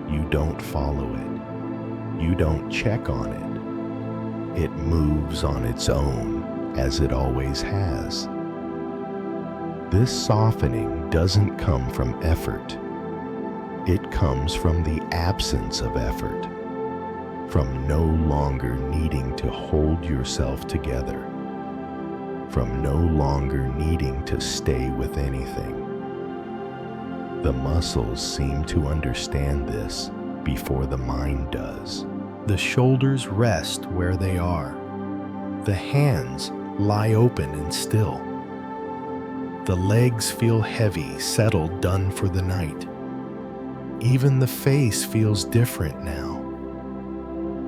[SPEAKER 1] You don't follow it. You don't check on it. It moves on its own, as it always has. This softening doesn't come from effort. It comes from the absence of effort, from no longer needing to hold yourself together, from no longer needing to stay with anything. The muscles seem to understand this before the mind does. The shoulders rest where they are. The hands lie open and still. The legs feel heavy, settled, done for the night. Even the face feels different now.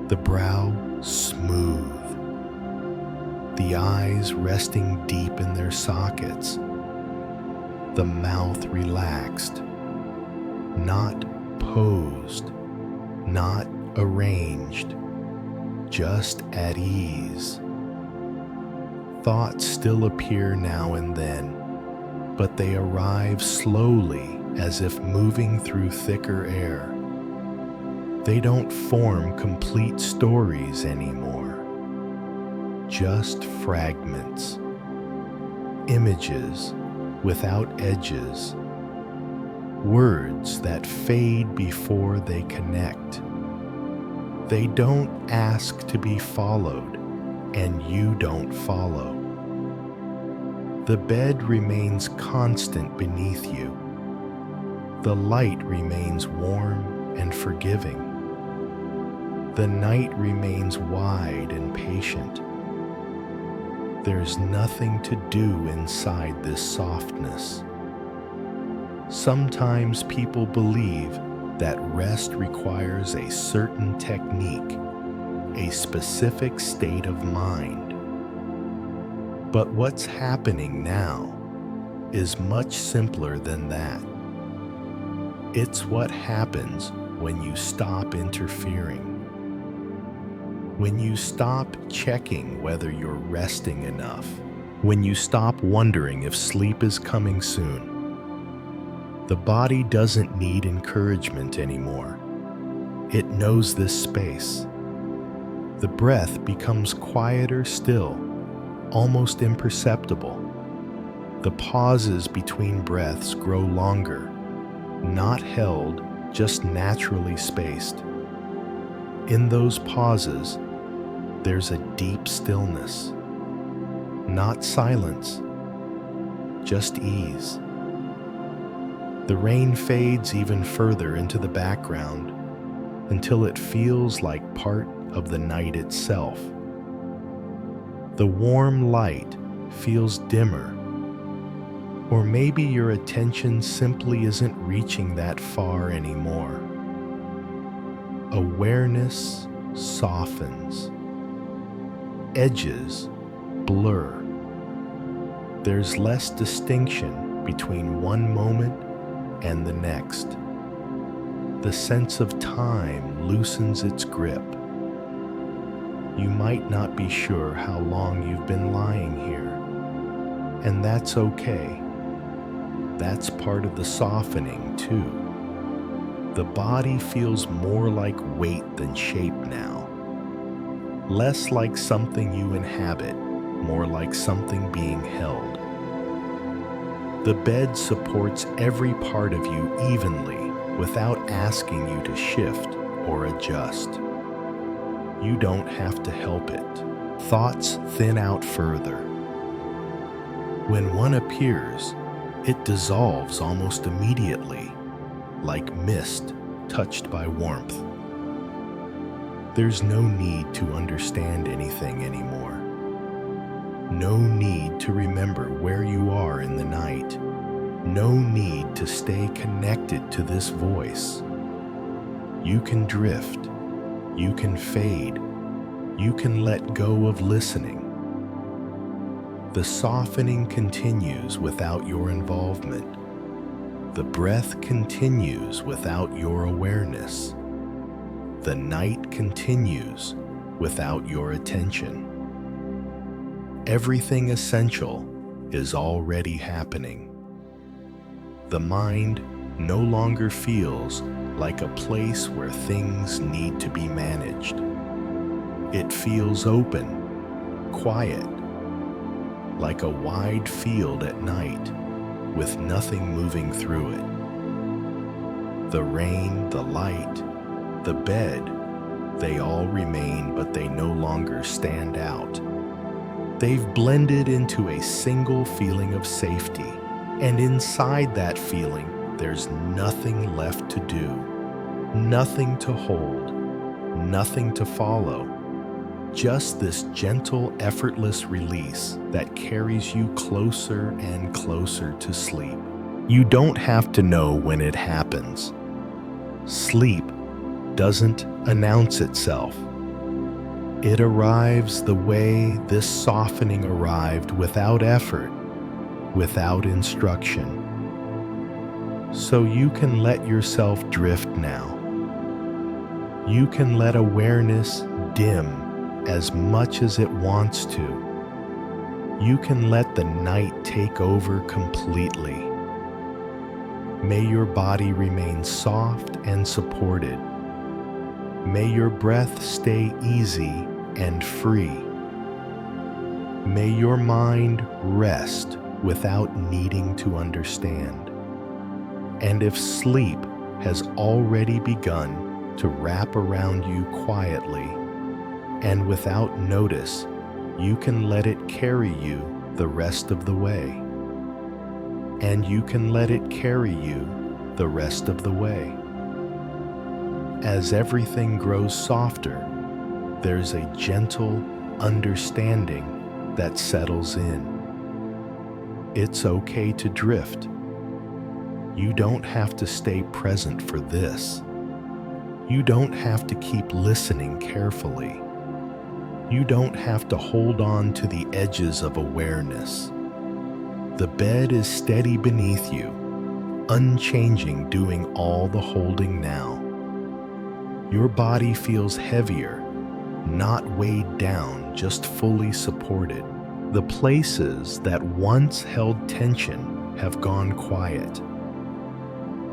[SPEAKER 1] The brow smooth. The eyes resting deep in their sockets. The mouth relaxed, not posed, not arranged, just at ease. Thoughts still appear now and then, but they arrive slowly as if moving through thicker air. They don't form complete stories anymore, just fragments, images without edges, words that fade before they connect. They don't ask to be followed, and you don't follow. The bed remains constant beneath you. The light remains warm and forgiving. The night remains wide and patient. There's nothing to do inside this softness. Sometimes people believe that rest requires a certain technique, a specific state of mind. But what's happening now is much simpler than that. It's what happens when you stop interfering. When you stop checking whether you're resting enough. When you stop wondering if sleep is coming soon. The body doesn't need encouragement anymore. It knows this space. The breath becomes quieter still, almost imperceptible. The pauses between breaths grow longer, not held, just naturally spaced. In those pauses, there's a deep stillness. Not silence, just ease. The rain fades even further into the background until it feels like part of the night itself. The warm light feels dimmer, or maybe your attention simply isn't reaching that far anymore. Awareness softens. Edges blur. There's less distinction between one moment and the next. The sense of time loosens its grip. You might not be sure how long you've been lying here, and that's okay. That's part of the softening, too. The body feels more like weight than shape now. Less like something you inhabit, more like something being held. The bed supports every part of you evenly without asking you to shift or adjust. You don't have to help it. Thoughts thin out further. When one appears, it dissolves almost immediately, like mist touched by warmth. There's no need to understand anything anymore. No need to remember where you are in the night. No need to stay connected to this voice. You can drift. You can fade. You can let go of listening. The softening continues without your involvement. The breath continues without your awareness. The night continues without your attention. Everything essential is already happening. The mind no longer feels like a place where things need to be managed. It feels open, quiet, like a wide field at night with nothing moving through it. The rain, the light, the bed, they all remain, but they no longer stand out. They've blended into a single feeling of safety, and inside that feeling, there's nothing left to do, nothing to hold, nothing to follow. Just this gentle, effortless release that carries you closer and closer to sleep. You don't have to know when it happens. Sleep doesn't announce itself. It arrives the way this softening arrived, without effort, without instruction. So you can let yourself drift now. You can let awareness dim as much as it wants to. You can let the night take over completely. May your body remain soft and supported. May your breath stay easy and free. May your mind rest without needing to understand. And if sleep has already begun to wrap around you quietly and without notice, you can let it carry you the rest of the way. And you can let it carry you the rest of the way. As everything grows softer, there's a gentle understanding that settles in. It's okay to drift. You don't have to stay present for this. You don't have to keep listening carefully. You don't have to hold on to the edges of awareness. The bed is steady beneath you, unchanging, doing all the holding now. Your body feels heavier, not weighed down, just fully supported. The places that once held tension have gone quiet.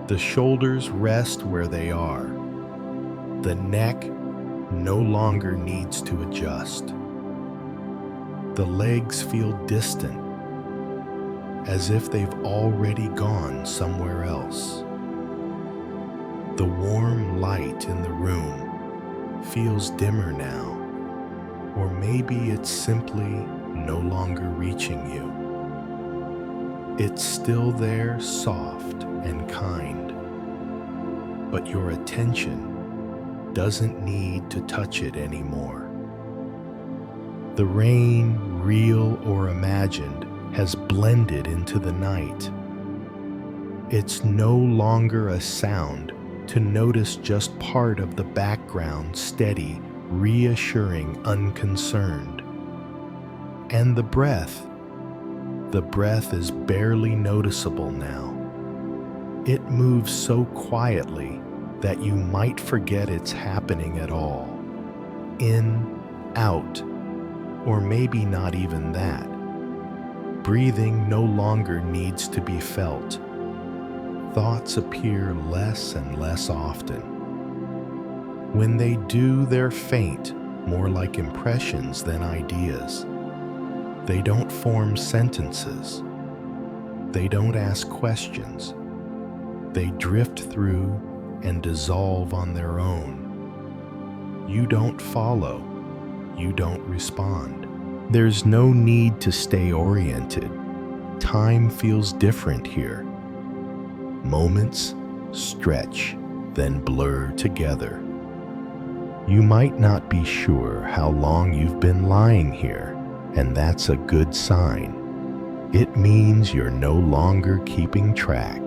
[SPEAKER 1] The shoulders rest where they are. The neck no longer needs to adjust. The legs feel distant, as if they've already gone somewhere else. The warm light in the room feels dimmer now, or maybe it's simply no longer reaching you. It's still there, soft and kind, but your attention doesn't need to touch it anymore. The rain, real or imagined, has blended into the night. It's no longer a sound to notice, just part of the background, steady, reassuring, unconcerned. And the breath is barely noticeable now. It moves so quietly that you might forget it's happening at all. In, out, or maybe not even that. Breathing no longer needs to be felt. Thoughts appear less and less often. When they do, they're faint, more like impressions than ideas. They don't form sentences. They don't ask questions. They drift through and dissolve on their own. You don't follow. You don't respond. There's no need to stay oriented. Time feels different here. Moments stretch, then blur together. You might not be sure how long you've been lying here, and that's a good sign. It means you're no longer keeping track.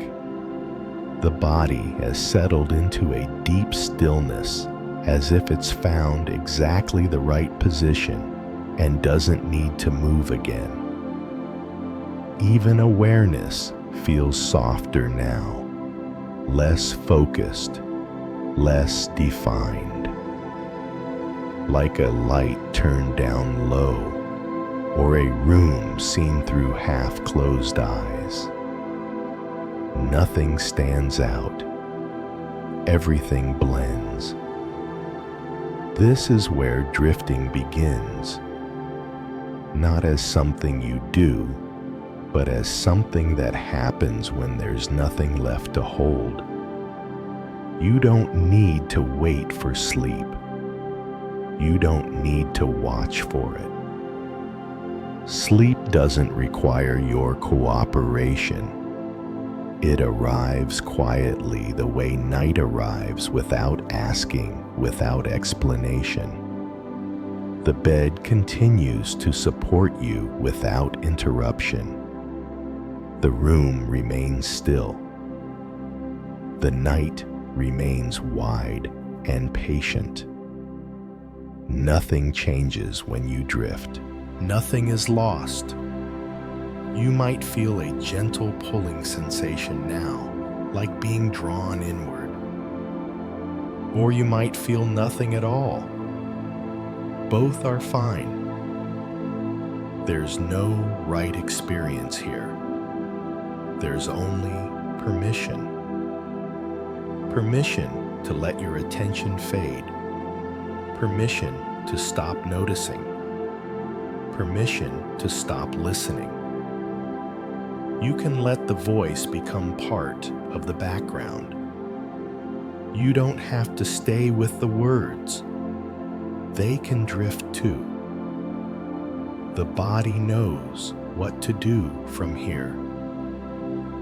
[SPEAKER 1] The body has settled into a deep stillness, as if it's found exactly the right position and doesn't need to move again. Even awareness feels softer now, less focused, less defined. Like a light turned down low, or a room seen through half-closed eyes. Nothing stands out. Everything blends. This is where drifting begins, not as something you do, but as something that happens when there's nothing left to hold. You don't need to wait for sleep. You don't need to watch for it. Sleep doesn't require your cooperation. It arrives quietly the way night arrives, without asking, without explanation. The bed continues to support you without interruption. The room remains still. The night remains wide and patient. Nothing changes when you drift. Nothing is lost. You might feel a gentle pulling sensation now, like being drawn inward. Or you might feel nothing at all. Both are fine. There's no right experience here. There's only permission. Permission to let your attention fade. Permission to stop noticing. Permission to stop listening. You can let the voice become part of the background. You don't have to stay with the words. They can drift too. The body knows what to do from here.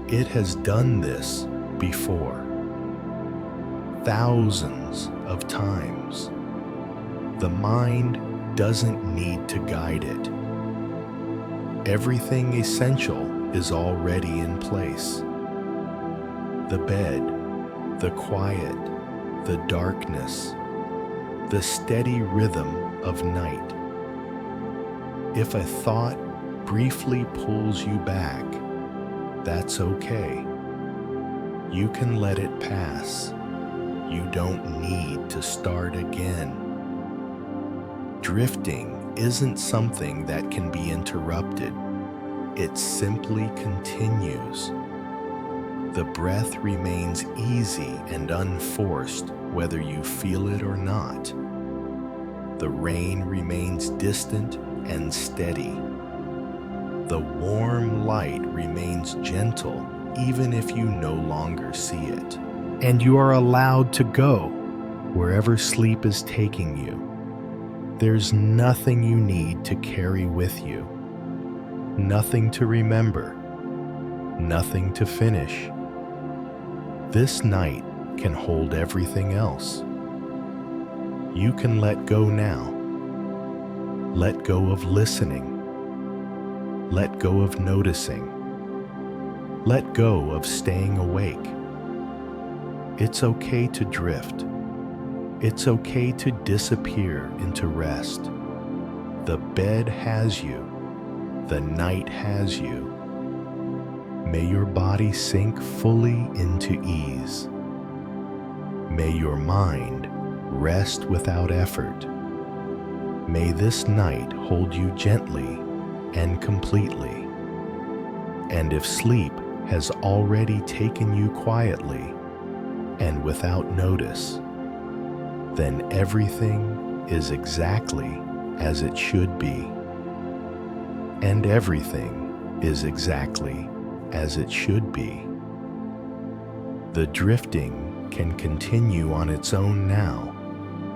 [SPEAKER 1] It has done this before, thousands of times. The mind doesn't need to guide it. Everything essential is already in place. The bed, the quiet, the darkness, the steady rhythm of night. If a thought briefly pulls you back, that's okay. You can let it pass. You don't need to start again. Drifting isn't something that can be interrupted. It simply continues. The breath remains easy and unforced, whether you feel it or not. The rain remains distant and steady. The warm light remains gentle, even if you no longer see it. And you are allowed to go wherever sleep is taking you. There's nothing you need to carry with you. Nothing to remember. Nothing to finish. This night can hold everything else. You can let go now. Let go of listening. Let go of noticing. Let go of staying awake. It's okay to drift. It's okay to disappear into rest. The bed has you. The night has you. May your body sink fully into ease. May your mind rest without effort. May this night hold you gently and completely. And if sleep has already taken you quietly and without notice, then everything is exactly as it should be. And everything is exactly as it should be. The drifting can continue on its own now,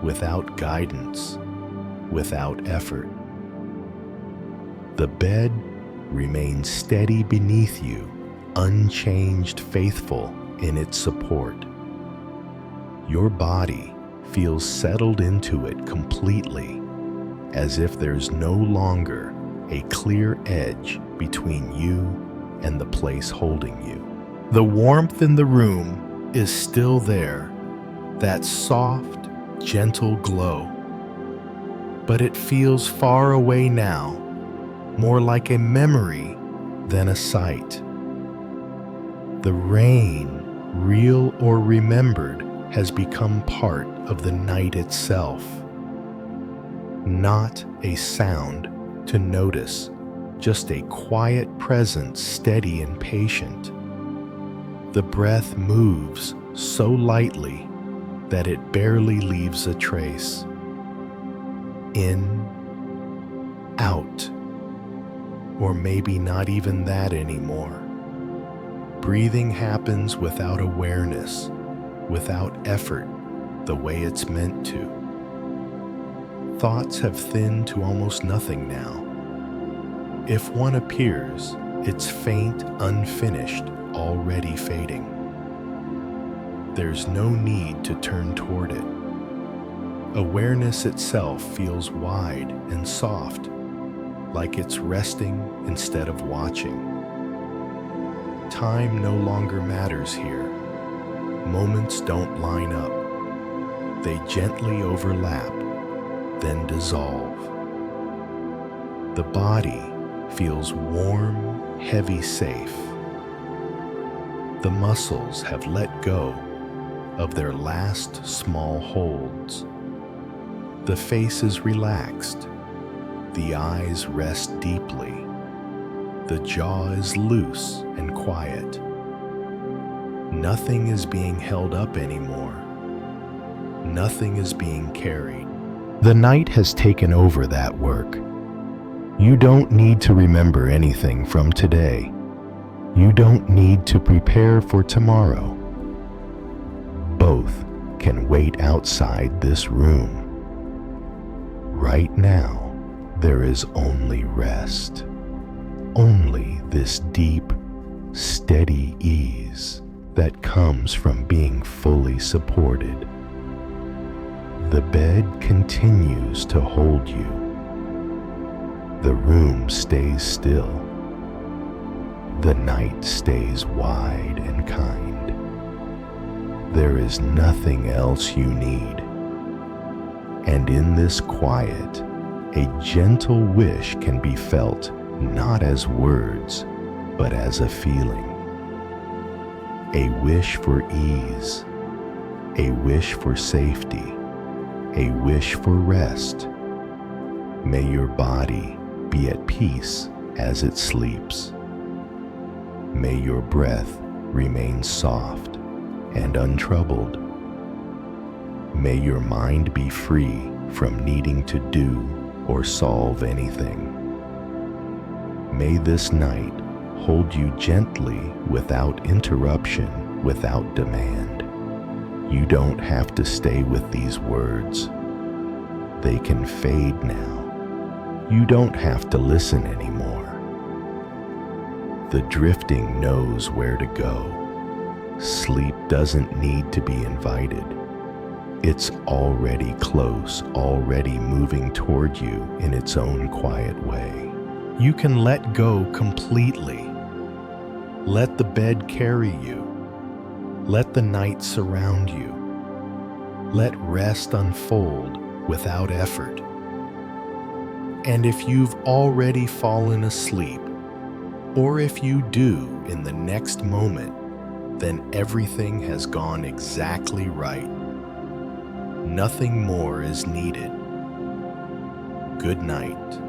[SPEAKER 1] without guidance, without effort. The bed remains steady beneath you, unchanged, faithful in its support. Your body feels settled into it completely, as if there's no longer a clear edge between you and the place holding you. The warmth in the room is still there, that soft, gentle glow. But it feels far away now, more like a memory than a sight. The rain, real or remembered, has become part of the night itself. Not a sound to notice, just a quiet presence, steady and patient. The breath moves so lightly that it barely leaves a trace. In, out, or maybe not even that anymore. Breathing happens without awareness, without effort, the way it's meant to. Thoughts have thinned to almost nothing now. If one appears, it's faint, unfinished, already fading. There's no need to turn toward it. Awareness itself feels wide and soft, like it's resting instead of watching. Time no longer matters here. Moments don't line up. They gently overlap, then dissolve. The body feels warm, heavy, safe. The muscles have let go of their last small holds. The face is relaxed. The eyes rest deeply. The jaw is loose and quiet. Nothing is being held up anymore. Nothing is being carried. The night has taken over that work. You don't need to remember anything from today. You don't need to prepare for tomorrow. Both can wait outside this room. Right now, there is only rest. Only this deep, steady ease that comes from being fully supported. The bed continues to hold you. The room stays still. The night stays wide and kind. There is nothing else you need. And in this quiet, a gentle wish can be felt not as words, but as a feeling. A wish for ease, a wish for safety, a wish for rest. May your body be at peace as it sleeps. May your breath remain soft and untroubled. May your mind be free from needing to do or solve anything. May this night hold you gently without interruption, without demand. You don't have to stay with these words. They can fade now. You don't have to listen anymore. The drifting knows where to go. Sleep doesn't need to be invited. It's already close, already moving toward you in its own quiet way. You can let go completely. Let the bed carry you. Let the night surround you. Let rest unfold without effort. And if you've already fallen asleep, or if you do in the next moment, then everything has gone exactly right. Nothing more is needed. Good night.